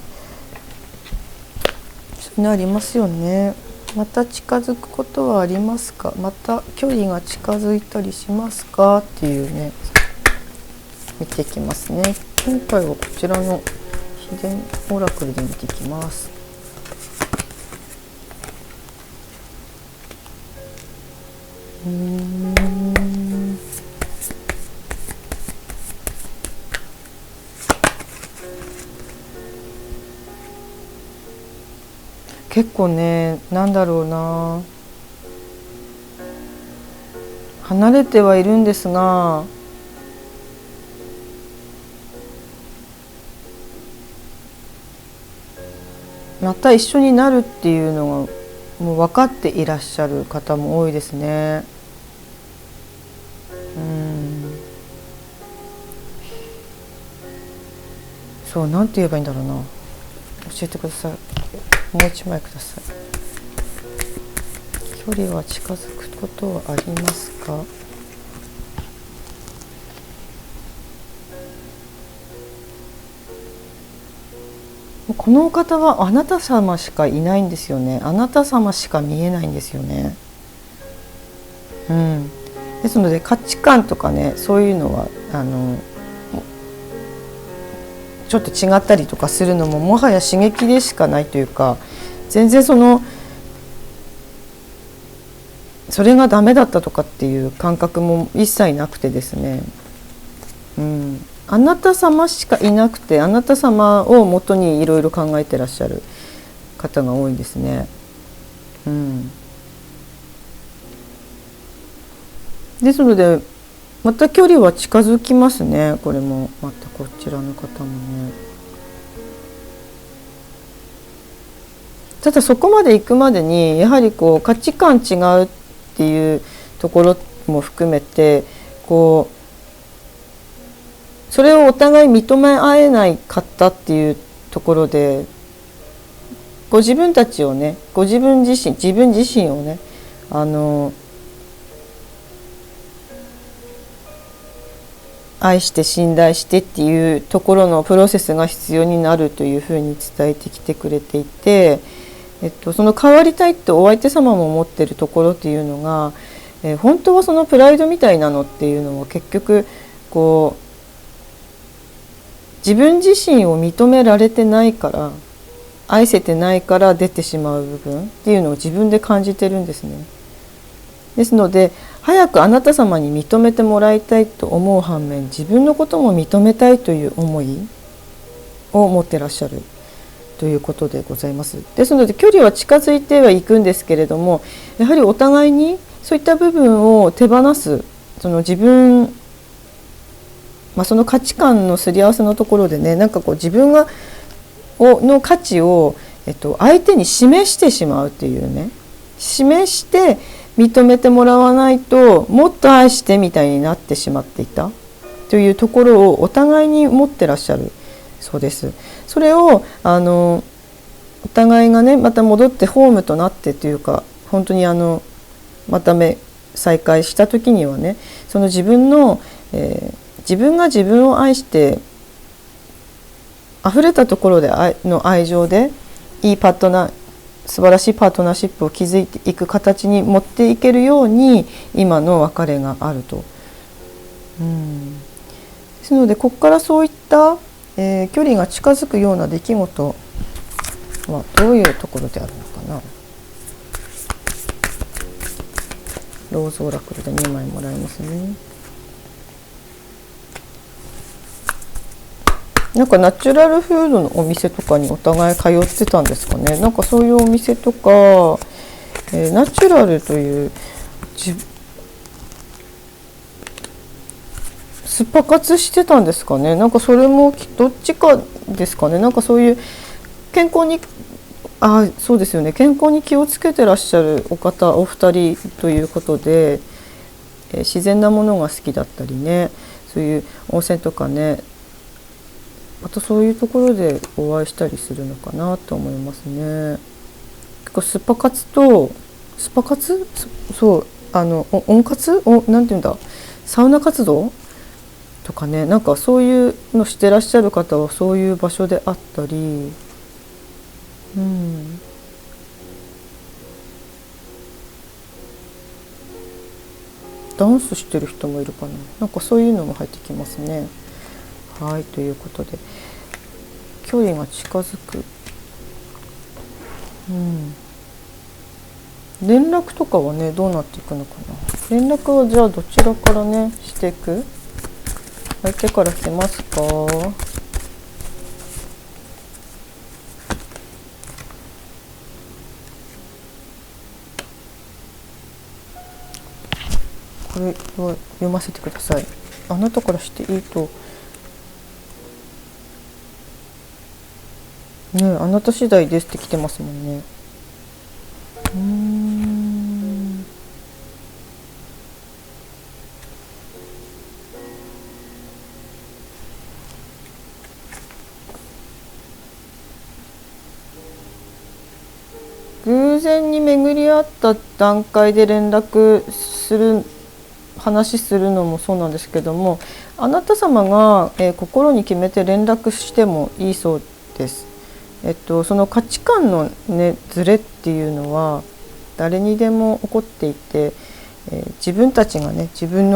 そういうのありますよね。また近づくことはありますか。また距離が近づいたりしますかっていうね、見ていきますね。今回はこちらの秘伝オラクルで見ていきます。結構ね、離れてはいるんですが、また一緒になるっていうのがもう分かっていらっしゃる方も多いですね。そう、なんて言えばいいんだろうな。教えてください。もう一枚ください。距離は近づくことはありますか。このお方はあなた様しかいないんですよね。あなた様しか見えないんですよね。ですので価値観とかね、そういうのはちょっと違ったりとかするのももはや刺激でしかないというか、全然それがダメだったとかっていう感覚も一切なくてですね、あなた様しかいなくて、あなた様を元にいろいろ考えてらっしゃる方が多いんですね。ですのでまた距離は近づきますね。これもまたこちらの方もね。ただそこまで行くまでにやはり価値観違うっっていうところも含めてこうそれをお互い認め合えないかったっていうところでご自分たちをねご自分自身をね愛して信頼してっていうところのプロセスが必要になるというふうに伝えてきてくれていて、その変わりたいってお相手様も思ってるところっていうのが、本当はそのプライドみたいなのっていうのは結局こう自分自身を認められてないから愛せてないから出てしまう部分っていうのを自分で感じてるんですね。ですので早くあなた様に認めてもらいたいと思う反面自分のことも認めたいという思いを持ってらっしゃるということでございます。ですので距離は近づいてはいくんですけれどもやはりお互いにそういった部分を手放すその自分、その価値観のすり合わせのところでねなんかこう自分がの価値を、相手に示してしまうっていうね示して認めてもらわないともっと愛してみたいになってしまっていたというところをお互いに持ってらっしゃるそうです。それをお互いがねまた戻ってホームとなってというか本当にまた再会した時にはねその自分の、自分が自分を愛して溢れたところでの愛情でいい素晴らしいパートナーシップを築いていく形に持っていけるように今の別れがあると。ですのでここからそういった、距離が近づくような出来事はどういうところであるのかな。ローズオラクルで2枚もらいますね。なんかナチュラルフードのお店とかにお互い通ってたんですかね。なんかそういうお店とか、ナチュラルというスパ活してたんですかね。なんかそれもどっちかですかね。なんかそういう健康にそうですよね。健康に気をつけてらっしゃるお二人ということで、自然なものが好きだったりねそういう温泉とかねまたそういうところでお会いしたりするのかなと思いますね。結構スパ活そう温活なんていうんだサウナ活動とかねなんかそういうのしてらっしゃる方はそういう場所であったり、ダンスしてる人もいるかな。なんかそういうのも入ってきますね。はい、ということで距離が近づく、連絡とかはねどうなっていくのかな。連絡はじゃあどちらからねしていく。相手から来ますか。これは読ませてください。あなたからしていいとねあなた次第ですって来てますもんね。偶然に巡り合った段階で連絡する話するのもそうなんですけどもあなた様が、心に決めて連絡してもいいそうです。その価値観の、ね、ズレっていうのは誰にでも起こっていて、自分たちがね自分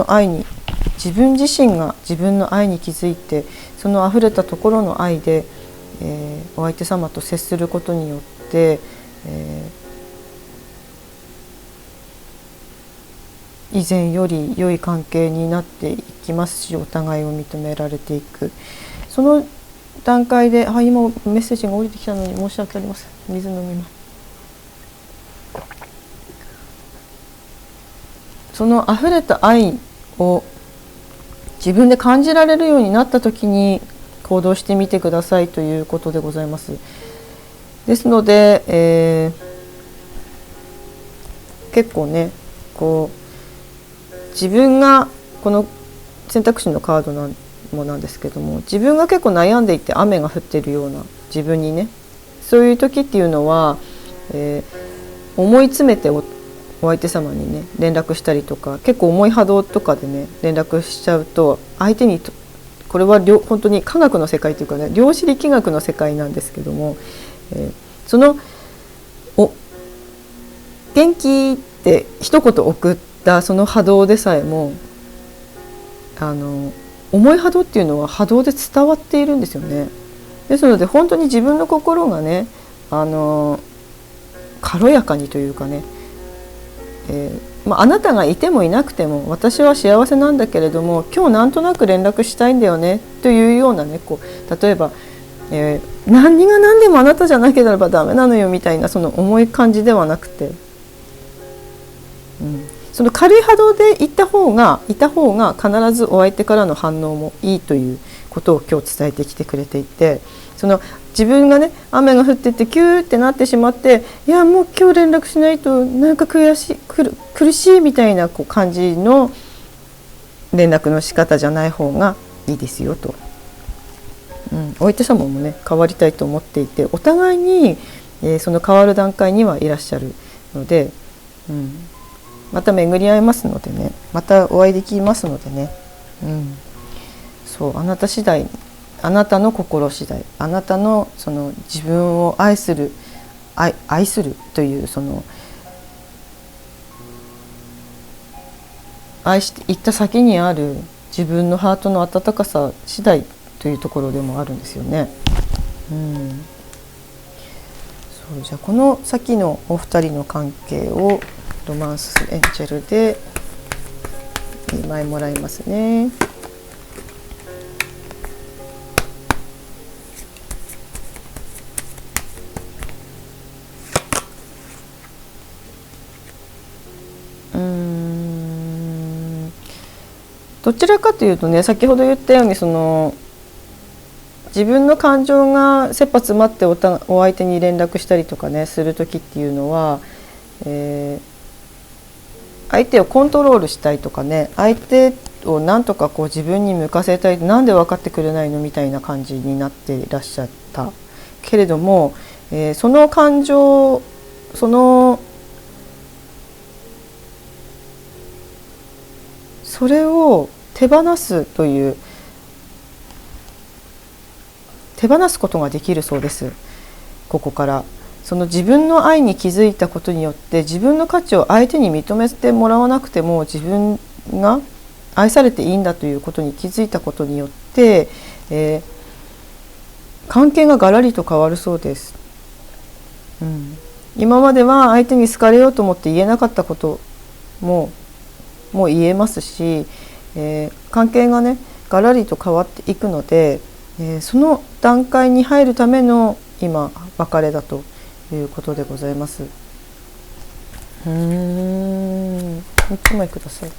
自身が自分の愛に気づいてその溢れたところの愛で、お相手様と接することによって、以前より良い関係になっていきますしお互いを認められていくその段階で今メッセージが降りてきたのに申し訳ありません。水飲みます。その溢れた愛を自分で感じられるようになった時に行動してみてくださいということでございます。ですので、結構ねこう自分がこの選択肢のカードなんですけども、自分が結構悩んでいて雨が降っているような自分にね、そういう時っていうのは、思い詰めてお相手様にね連絡したりとか、結構重い波動とかでね連絡しちゃうと、相手にこれは本当に科学の世界というかね、量子力学の世界なんですけども、その元気って一言送ったその波動でさえも、重い波動っていうのは波動で伝わっているんですよね。ですので本当に自分の心がね、軽やかにというかね、あなたがいてもいなくても私は幸せなんだけれども、今日なんとなく連絡したいんだよねというようなね、例えば、何が何でもあなたじゃなければダメなのよみたいな、その重い感じではなくて、その軽い波動でいた方が必ずお相手からの反応もいいということを今日伝えてきてくれていて、その自分がね雨が降っててキューってなってしまって、いやもう今日連絡しないとなんか苦しいみたいな感じの連絡の仕方じゃない方がいいですよと、お相手様もね変わりたいと思っていて、お互いに、その変わる段階にはいらっしゃるので、また巡り合いますのでね、またお会いできますのでね、そう、あなた次第、あなたの心次第、あなたのその自分を愛するという、その愛していった先にある自分のハートの温かさ次第というところでもあるんですよね。そう、じゃあこの先のお二人の関係をロマンスエンジェルで2枚もらいますね。どちらかというとね、先ほど言ったようにその自分の感情が切羽詰まってお相手に連絡したりとかねする時っていうのは、相手をコントロールしたいとかね、相手をなんとか自分に向かせたい、なんで分かってくれないのみたいな感じになっていらっしゃったけれども、その感情、それを手放すという、手放すことができるそうです。ここからその自分の愛に気づいたことによって、自分の価値を相手に認めてもらわなくても自分が愛されていいんだということに気づいたことによって、関係がガラリと変わるそうです。今までは相手に好かれようと思って言えなかったこともう言えますし、関係がねガラリと変わっていくので、その段階に入るための今別れだということでございます。1枚ください。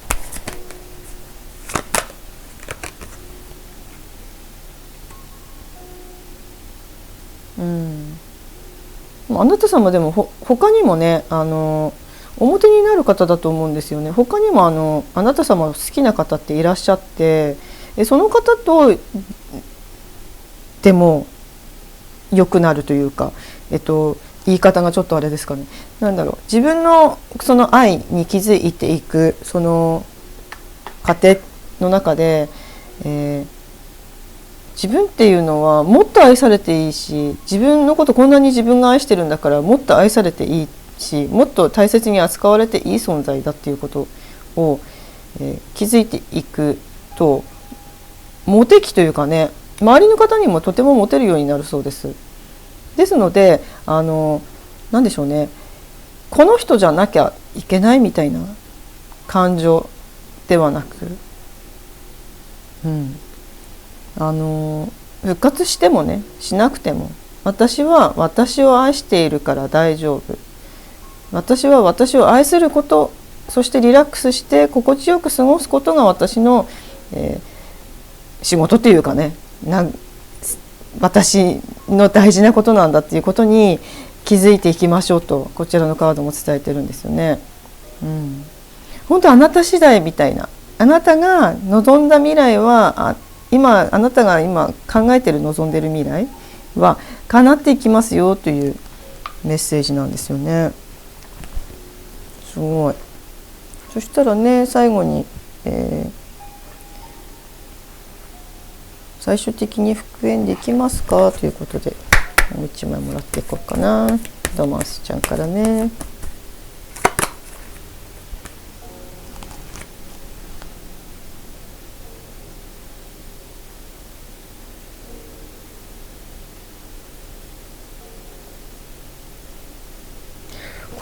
あなた様でも他にもね表になる方だと思うんですよね。他にもあなた様好きな方っていらっしゃって、その方とでも良くなるというか、言い方がちょっとあれですかね、自分のその愛に気づいていくその過程の中で、自分っていうのはもっと愛されていいし、自分のことこんなに自分が愛してるんだからもっと愛されていいし、もっと大切に扱われていい存在だっていうことを、気づいていくと、モテ期というかね、周りの方にもとてもモテるようになるそうです。ですので何でしょうね、この人じゃなきゃいけないみたいな感情ではなく、復活してもねしなくても、私は私を愛しているから大丈夫、私は私を愛すること、そしてリラックスして心地よく過ごすことが私の、仕事っていうかね、私の大事なことなんだっていうことに気づいていきましょうと、こちらのカードも伝えてるんですよね。本当あなた次第みたいな、あなたが望んだ未来は今あなたが今考えてる望んでる未来は叶っていきますよというメッセージなんですよね。すごい。そしたらね、最後に、最終的に復縁できますかということで、もう一枚もらっていこうかな。ドマンスちゃんからね。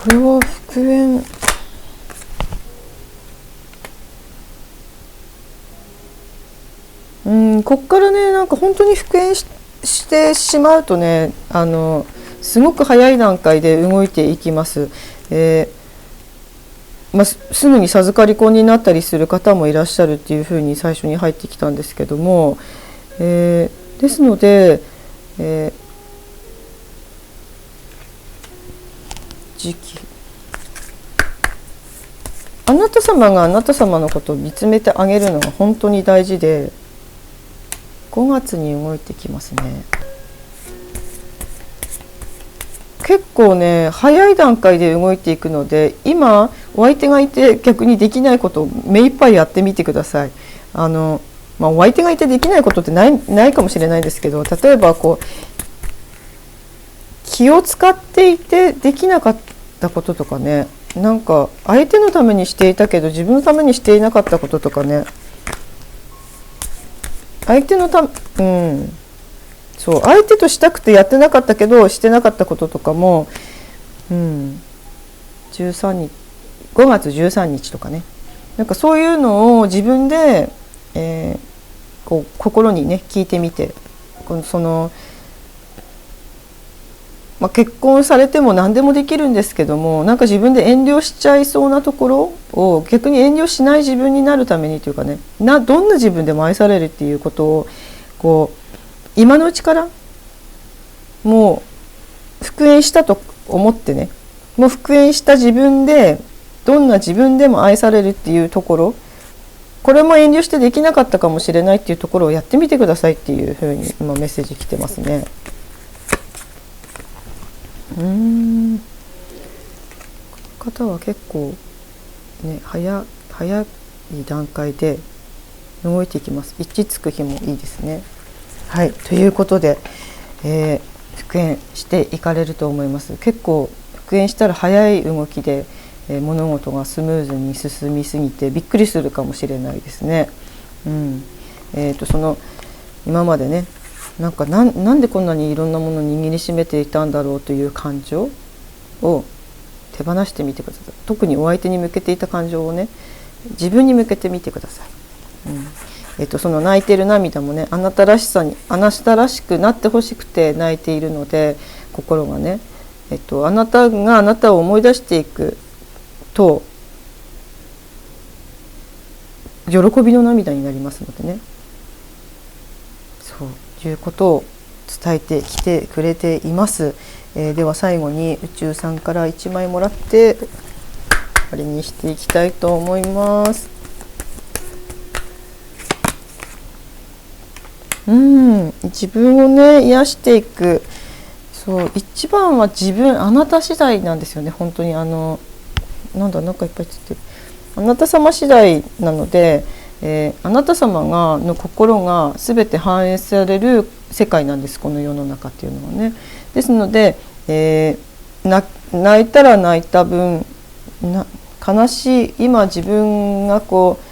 これは復縁、こっからね、なんか本当に復縁してしまうとね、すごく早い段階で動いていきます。すぐに授かり婚になったりする方もいらっしゃるっていうふうに最初に入ってきたんですけども、ですので、時期、あなた様があなた様のことを見つめてあげるのが本当に大事で、5月に動いてきますね。結構ね、早い段階で動いていくので、今お相手がいて逆にできないことを目いっぱいやってみてください。お相手がいてできないことってないかもしれないですけど、例えばこう気を使っていてできなかったこととかね、なんか相手のためにしていたけど自分のためにしていなかったこととかね、相手としたくてやってなかったけどしてなかったこととかも、13日5月13日とかね、なんかそういうのを自分で、こう心にね聞いてみて、結婚されても何でもできるんですけども、なんか自分で遠慮しちゃいそうなところを逆に遠慮しない自分になるためにというかね、どんな自分でも愛されるっていうことをこう今のうちからもう復縁したと思ってね、もう復縁した自分でどんな自分でも愛されるっていうところ、これも遠慮してできなかったかもしれないっていうところをやってみてくださいっていうふうに今メッセージ来てますね。この方は結構ね、早い段階で動いていきます。一致つく日もいいですね。はい、ということで、復縁していかれると思います。結構復縁したら早い動きで、物事がスムーズに進みすぎてびっくりするかもしれないですね。今までね、なんでこんなにいろんなものを握りしめていたんだろうという感情を手放してみてください。特にお相手に向けていた感情をね、自分に向けてみてください。その泣いている涙もね、あなたらしくなってほしくて泣いているので、心がね、あなたがあなたを思い出していくと喜びの涙になりますのでね、そういうことを伝えてきてくれています。では最後に宇宙さんから1枚もらって終わりにしていきたいと思います。自分をね癒していく、そう一番はあなた次第なんですよね。本当になんかいっぱいつってる、あなた様次第なので、あなた様の心が全て反映される世界なんです、この世の中っていうのはね。ですので、泣いたら泣いた分悲しい、今自分がこう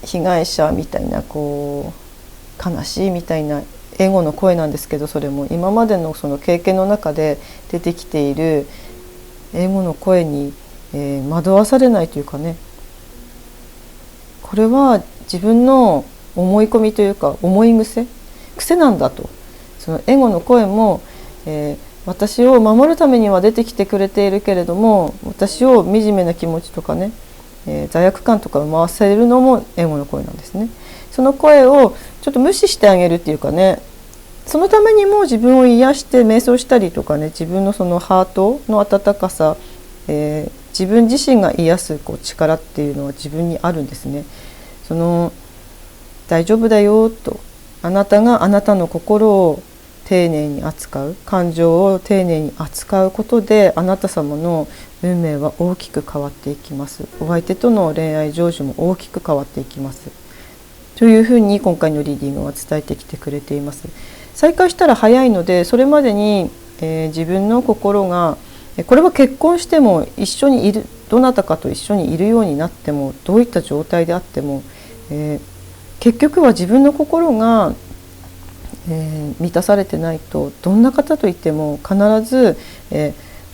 被害者みたいな、こう悲しいみたいなエゴの声なんですけど、それも今までのその経験の中で出てきているエゴの声に、惑わされないというかね、これは自分の思い込みというか思い癖なんだと。そのエゴの声も、私を守るためには出てきてくれているけれども、私を惨めな気持ちとかね、罪悪感とか生ませるのもエゴの声なんですね。その声をちょっと無視してあげるっていうかね、そのためにも自分を癒して瞑想したりとかね、自分のそのハートの温かさ、自分自身が癒す力っていうのは自分にあるんですね。大丈夫だよと、あなたがあなたの心を丁寧に扱う、感情を丁寧に扱うことで、あなた様の運命は大きく変わっていきます。お相手との恋愛成就も大きく変わっていきますというふうに今回のリーディングは伝えてきてくれています。再開したら早いので、それまでに、自分の心が、これは結婚しても一緒にいる、どなたかと一緒にいるようになっても、どういった状態であっても、結局は自分の心が満たされてないと、どんな方といっても必ず、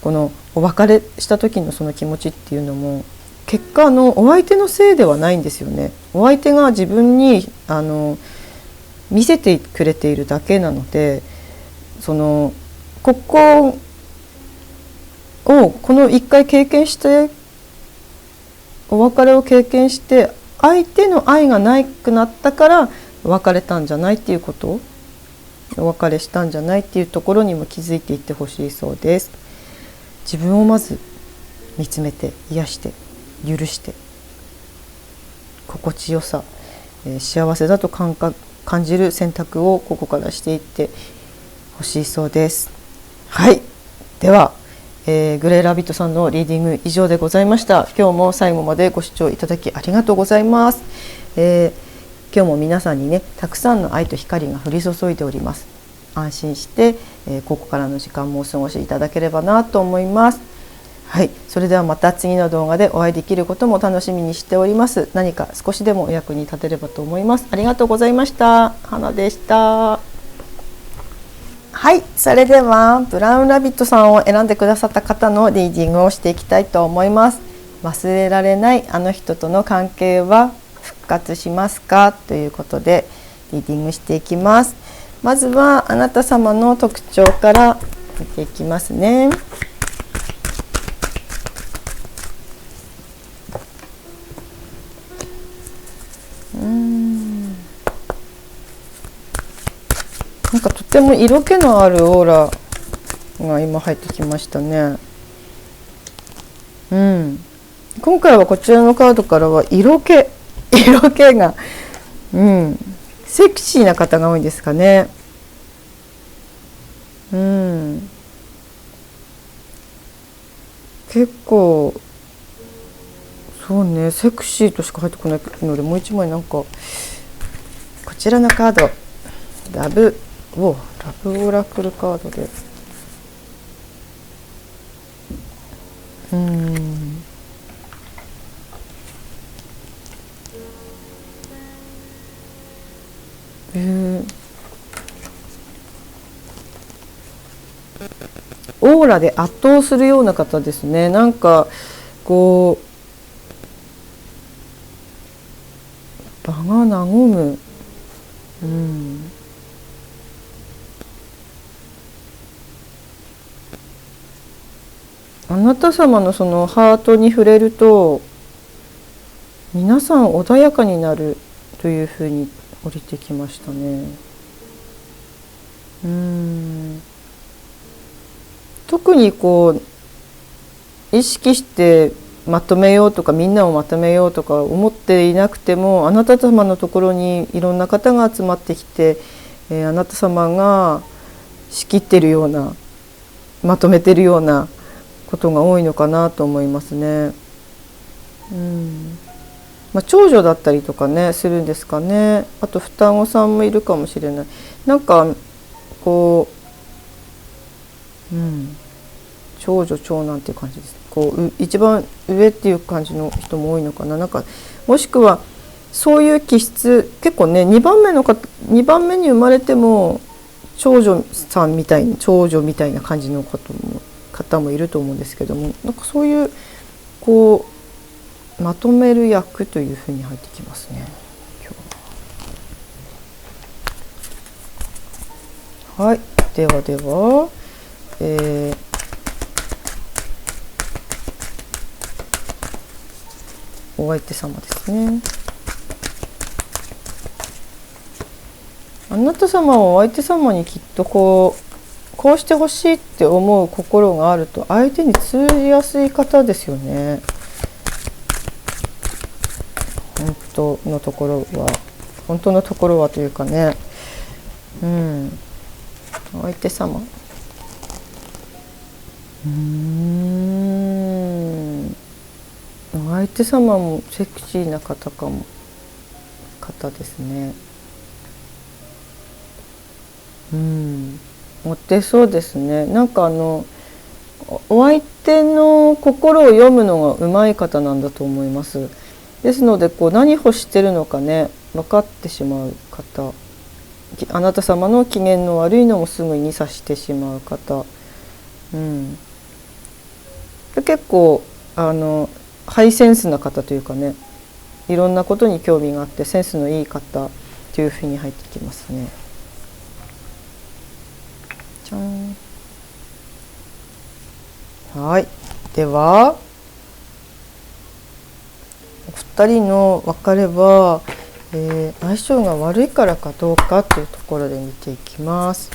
このお別れした時のその気持ちっていうのも結果お相手のせいではないんですよね。お相手が自分に見せてくれているだけなので、この一回経験して、お別れを経験して相手の愛がなくなったから別れたんじゃないっていうこと、お別れしたんじゃないっていうところにも気づいていってほしいそうです。自分をまず見つめて、癒して、許して、心地よさ、幸せだと感じる選択をここからしていってほしいそうです。はい、では、グレイラビットさんのリーディング以上でございました。今日も最後までご視聴いただきありがとうございます。今日も皆さんにね、たくさんの愛と光が降り注いでおります。安心して、ここからの時間もお過ごしいただければなと思います。はい、それではまた次の動画でお会いできることも楽しみにしております。何か少しでもお役に立てればと思います。ありがとうございました。花でした。はい、それではブラウンラビットさんを選んでくださった方のリーディングをしていきたいと思います。忘れられないあの人との関係は復活しますかということでリーディングしていきます。まずはあなた様の特徴から見ていきますね。なんかとても色気のあるオーラが今入ってきましたね。今回はこちらのカードからは色気が、セクシーな方が多いんですかね。結構そうね、セクシーとしか入ってこないので、もう一枚なんかこちらのカード、ラブオーラクルカードで、オーラで圧倒するような方ですね。なんかこう場が和む、あなた様のそのハートに触れると皆さん穏やかになるというふうに降りてきましたね。特にこう意識してまとめようとか、みんなをまとめようとか思っていなくても、あなた様のところにいろんな方が集まってきて、あなた様が仕切ってるような、まとめてるようなことが多いのかなと思いますね。長女だったりとかねするんですかね。あと双子さんもいるかもしれない。なんかこう、長女長男っていう感じです。こう一番上っていう感じの人も多いのかな。なんかもしくはそういう気質、結構ね2番目に生まれても長女みたいな感じの方もいると思うんですけども、なんかそういうこうまとめる役というふうに入ってきますね。はい、では、お相手様ですね。あなた様はお相手様にきっとこうこうしてほしいって思う心があると相手に通じやすい方ですよね。本当のところはというかね、相手様、相手様もセクシーな方ですね。モテそうですね。なんかお相手の心を読むのが上手い方なんだと思います。ですので何欲してるのかね分かってしまう方、あなた様の機嫌の悪いのもすぐに察してしまう方、結構ハイセンスな方というかね、いろんなことに興味があってセンスのいい方というふうに入ってきますね。じゃん。はい、ではお二人の別れは、相性が悪いからかどうかというところで見ていきます。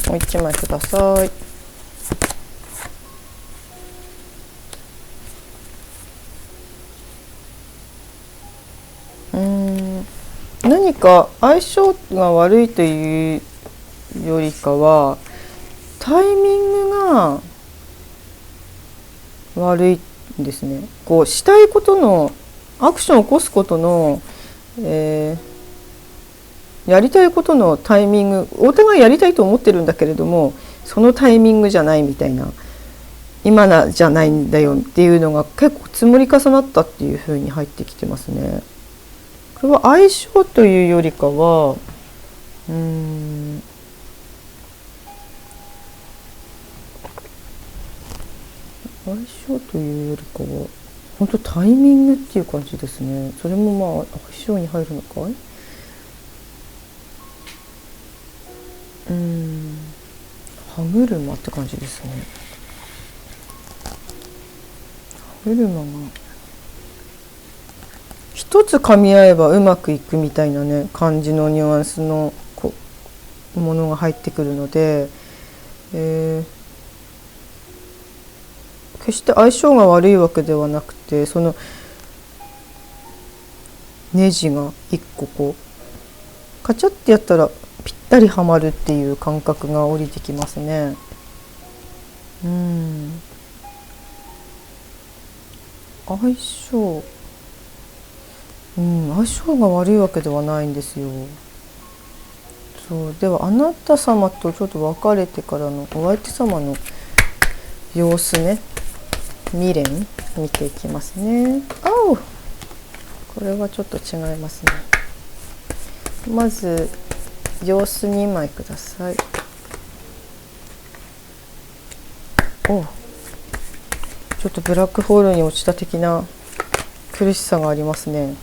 もう一枚ください。何か相性が悪いというよりかはタイミングが悪いんですね。したいことのアクションを起こすことの、やりたいことのタイミング、お互いやりたいと思ってるんだけれどもそのタイミングじゃないみたいな、今じゃないんだよっていうのが結構積もり重なったっていう風に入ってきてますね。これは相性というよりかは相性というよりかは本当タイミングっていう感じですね。それも相性に入るのかい。歯車って感じですね。歯車が一つ噛み合えばうまくいくみたいなね感じのニュアンスのものが入ってくるので、決して相性が悪いわけではなくて、そのネジが一個カチャってやったらぴったりはまるっていう感覚が降りてきますね。相性相性が悪いわけではないんですよ。そうではあなた様とちょっと別れてからのお相手様の様子ね、未練見ていきますね。これはちょっと違いますね。まず様子2枚ください。ちょっとブラックホールに落ちた的な苦しさがありますね。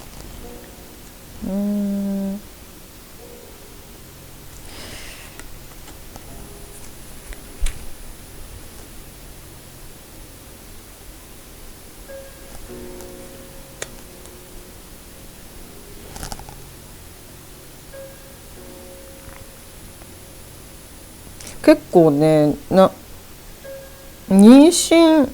結構ね妊娠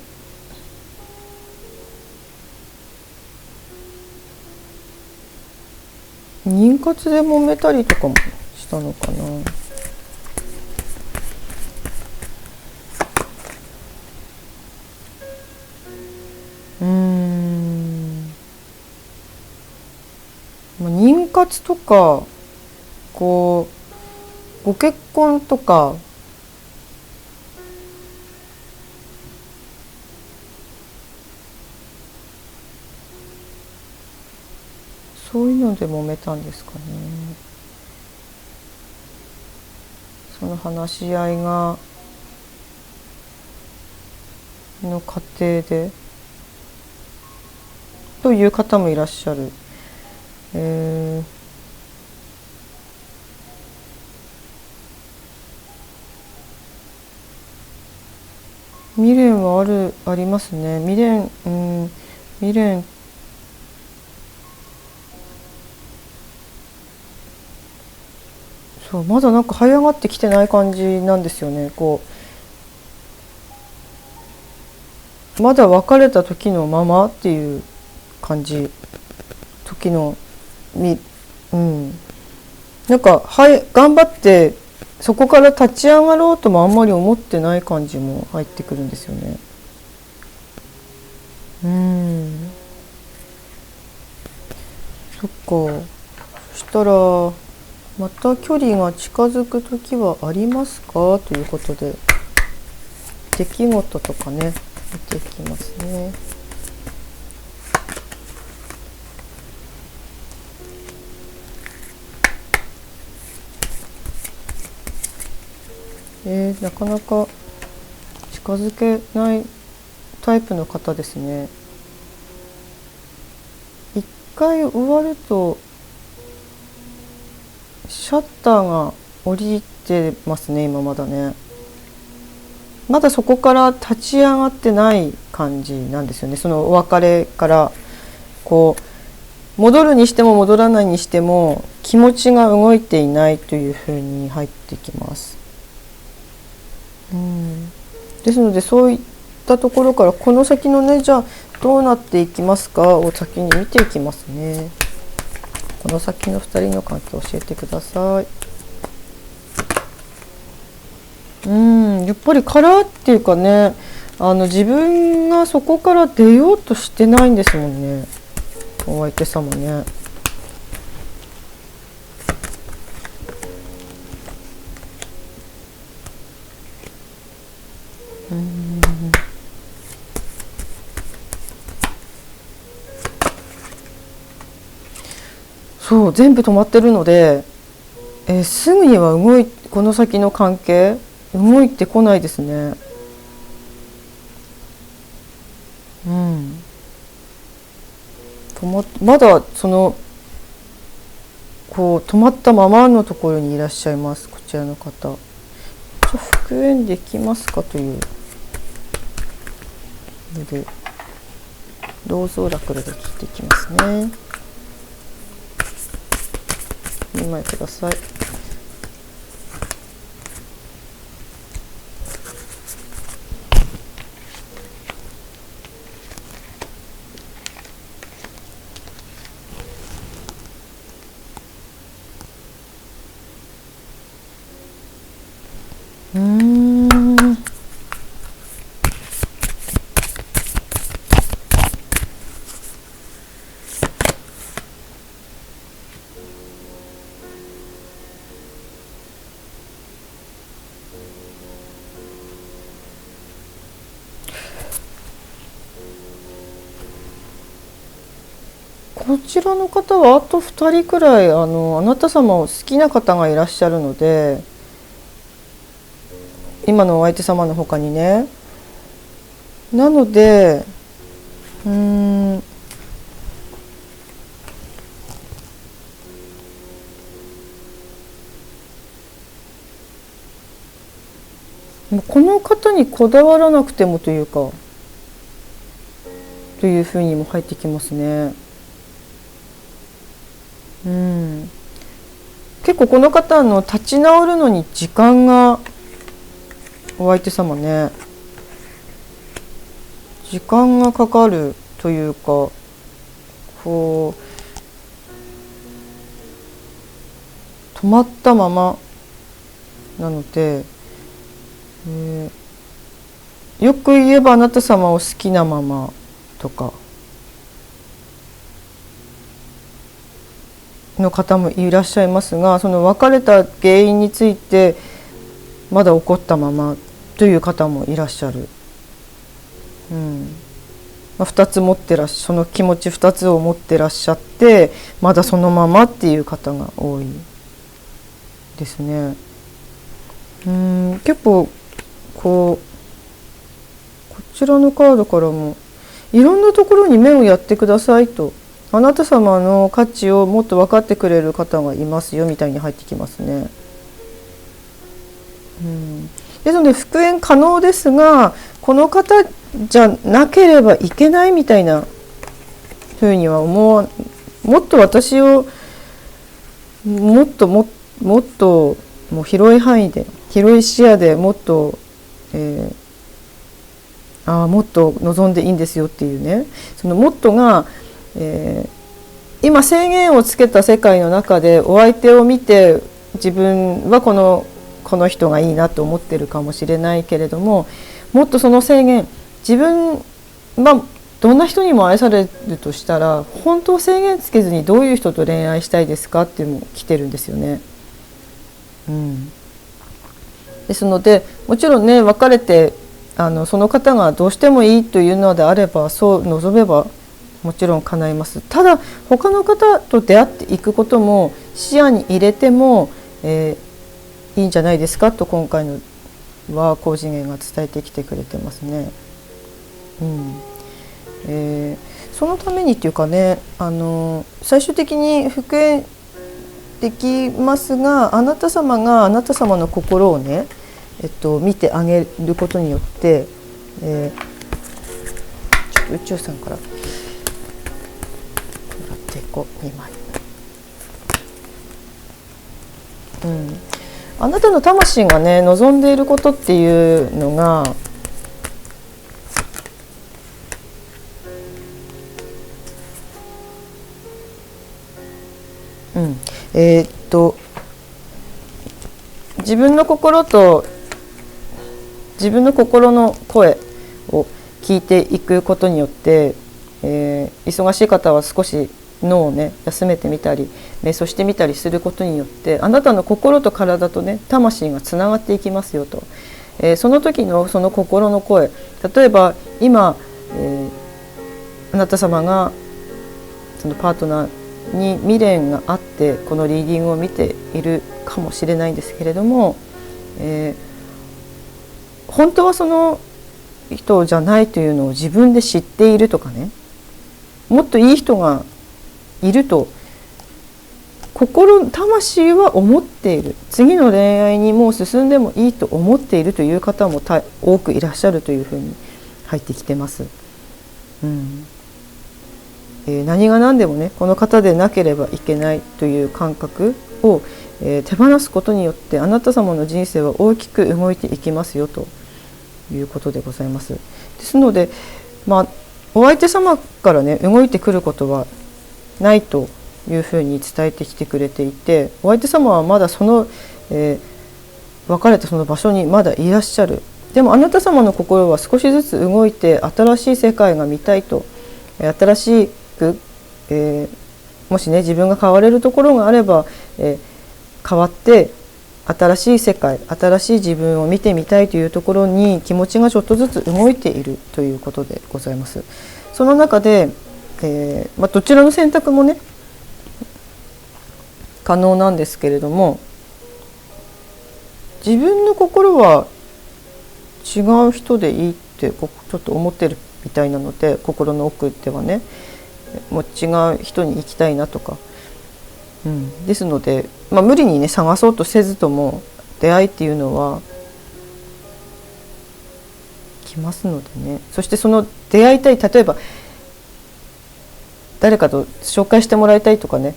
妊活で揉めたりとかもしたのかな。妊活とかご結婚とかそういうので揉めたんですかね。その話し合いの過程でという方もいらっしゃる。未練はありますね。未練、そう、まだなんか這い上がってきてない感じなんですよね。こうまだ別れた時のままっていう感じ、時のみうんなんか頑張ってそこから立ち上がろうともあんまり思ってない感じも入ってくるんですよね。そっか。そしたらまた距離が近づく時はありますかということで、出来事とかね見ていきますね。なかなか近づけないタイプの方ですね。一回終わるとシャッターが降りてますね。今まだね、まだそこから立ち上がってない感じなんですよね。そのお別れからこう戻るにしても戻らないにしても気持ちが動いていないというふうに入ってきます。ですのでそういったところからこの先のね、じゃあどうなっていきますかを先に見ていきますね。この先の2人の関係を教えてください。やっぱり殻っていうかね、自分がそこから出ようとしてないんですもんね、お相手様ね。そう、全部止まってるので、すぐにはこの先の関係動いてこないですね。まだそのこう止まったままのところにいらっしゃいます、こちらの方。じゃあ復縁できますかというので、ローズオラクルで聞いていきますね。2枚ください。こちらの方はあと2人くらいあなた様を好きな方がいらっしゃるので、今のお相手様の他にね。なのでこの方にこだわらなくてもというかというふうにも入ってきますね。結構この方立ち直るのに時間が、お相手様ね、時間がかかるというか、こう止まったままなので、よく言えばあなた様を好きなままとかの方もいらっしゃいますが、その別れた原因についてまだ怒ったままという方もいらっしゃる。2つ持ってその気持ち2つを持ってらっしゃってまだそのままっていう方が多いですね。結構こちらのカードからもいろんなところに目をやってくださいと、あなた様の価値をもっと分かってくれる方がいますよみたいに入ってきますね。ですので復縁可能ですが、この方じゃなければいけないみたいなふうには思わ、もっと私をもっともっともう広い範囲で、広い視野でもっと、もっと望んでいいんですよっていうね、そのもっとが、今制限をつけた世界の中でお相手を見て、自分はこの人がいいなと思ってるかもしれないけれども、もっとその制限、自分はどんな人にも愛されるとしたら、本当制限つけずにどういう人と恋愛したいですかっていうのも来てるんですよね。ですので、もちろんね、別れてその方がどうしてもいいというのであれば、そう望めばもちろん叶います。ただ他の方と出会っていくことも視野に入れても、いいんじゃないですかと、今回のは高次元が伝えてきてくれてますね。そのためにっていうかね、最終的に復縁できますが、あなた様があなた様の心をね、見てあげることによって、ちょっと宇宙さんからもらっていこう、2枚。あなたの魂がね、望んでいることっていうのが、自分の心と自分の心の声を聞いていくことによって、忙しい方は少し脳をね休めてみたり瞑想してみたりすることによって、あなたの心と体とね魂がつながっていきますよと、その時のその心の声、例えば今、あなた様がそのパートナーに未練があってこのリーディングを見ているかもしれないんですけれども、本当はその人じゃないというのを自分で知っているとかね、もっといい人がいると魂は思っている、次の恋愛にもう進んでもいいと思っているという方も多くいらっしゃるというふうに入ってきてます。何が何でもね、この方でなければいけないという感覚を、手放すことによってあなた様の人生は大きく動いていきますよということでございます。ですので、お相手様からね動いてくることはないというふうに伝えてきてくれていて、お相手様はまだその、別れたその場所にまだいらっしゃる。でもあなた様の心は少しずつ動いて、新しい世界が見たいと、新しく、もしね自分が変われるところがあれば、変わって新しい世界、新しい自分を見てみたいというところに気持ちがちょっとずつ動いているということでございます。その中で、どちらの選択もね可能なんですけれども、自分の心は違う人でいいってちょっと思ってるみたいなので、心の奥ではねもう違う人に行きたいなとか、ですので、無理にね探そうとせずとも出会いっていうのは来ますのでね。そしてその出会いたい、例えば誰かと紹介してもらいたいとかね、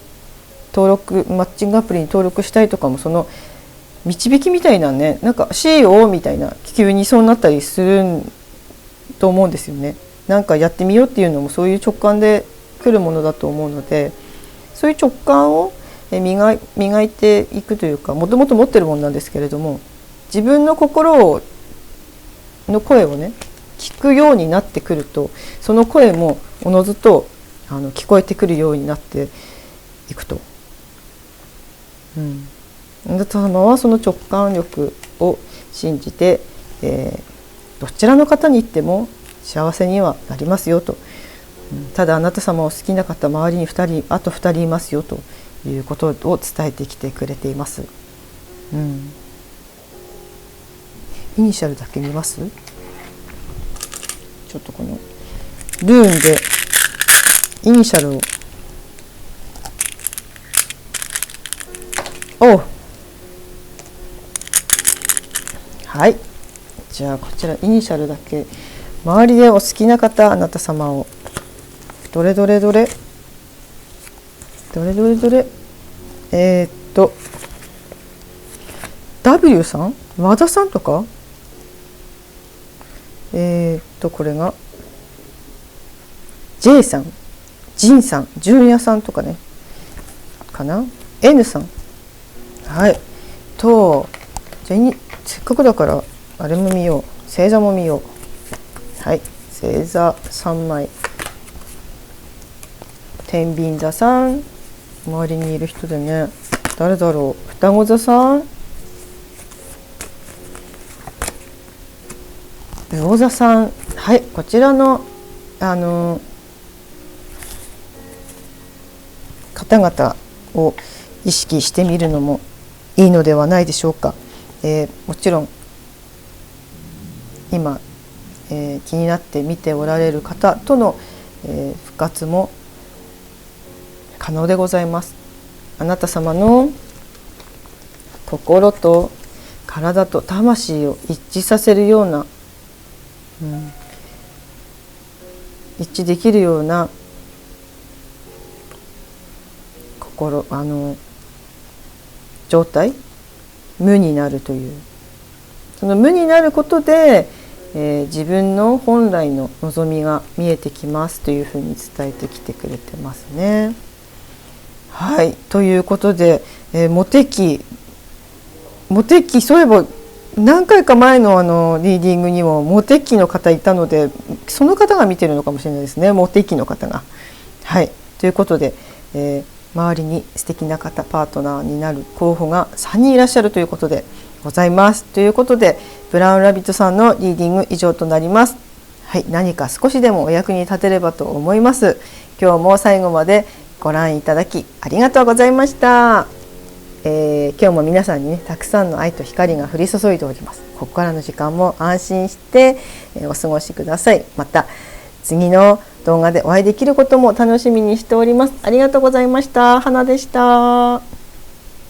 マッチングアプリに登録したいとかも、その導きみたいなね、なんか CEO みたいな急にそうなったりすると思うんですよね。なんかやってみようっていうのもそういう直感で来るものだと思うので、そういう直感を磨いていくというか、もともと持ってるものなんですけれども、自分の心の声をね聞くようになってくると、その声もおのずと聞こえてくるようになっていくと、あなた様はその直感力を信じて、どちらの方に行っても幸せにはなりますよと、ただあなた様を好きな方、周りにあと2人いますよということを伝えてきてくれています。イニシャルだけ見ます？ちょっとこのルーンでイニシャルをはい、じゃあこちらイニシャルだけ、周りでお好きな方、あなた様をどれW さん、和田さんとか、これが J さん、ジンさん、純也さんとかねかな、 N さん、はいと、じゃあせっかくだからあれも見よう、星座も見よう。はい、星座3枚、天秤座さん、周りにいる人でね、誰だろう、双子座さん、魚座さん、はい、こちらの方々を意識してみるのもいいのではないでしょうか。もちろん今、気になって見ておられる方との、復活も可能でございます。あなた様の心と体と魂を一致させるような、一致できるような心、状態、無になるという、その無になることで、自分の本来の望みが見えてきますというふうに伝えてきてくれてますね。はい、ということで、モテ期、そういえば何回か前のリーディングにもモテ期の方いたので、その方が見てるのかもしれないですね、モテ期の方が。はい、ということで、周りに素敵な方、パートナーになる候補が3人いらっしゃるということでございます。ということで、ブラウンラビットさんのリーディング以上となります。はい、何か少しでもお役に立てればと思います。今日も最後までご覧いただきありがとうございました。今日も皆さんにね、たくさんの愛と光が降り注いでおります。ここからの時間も安心して、お過ごしください。また次の動画でお会いできることも楽しみにしております。ありがとうございました。花でした。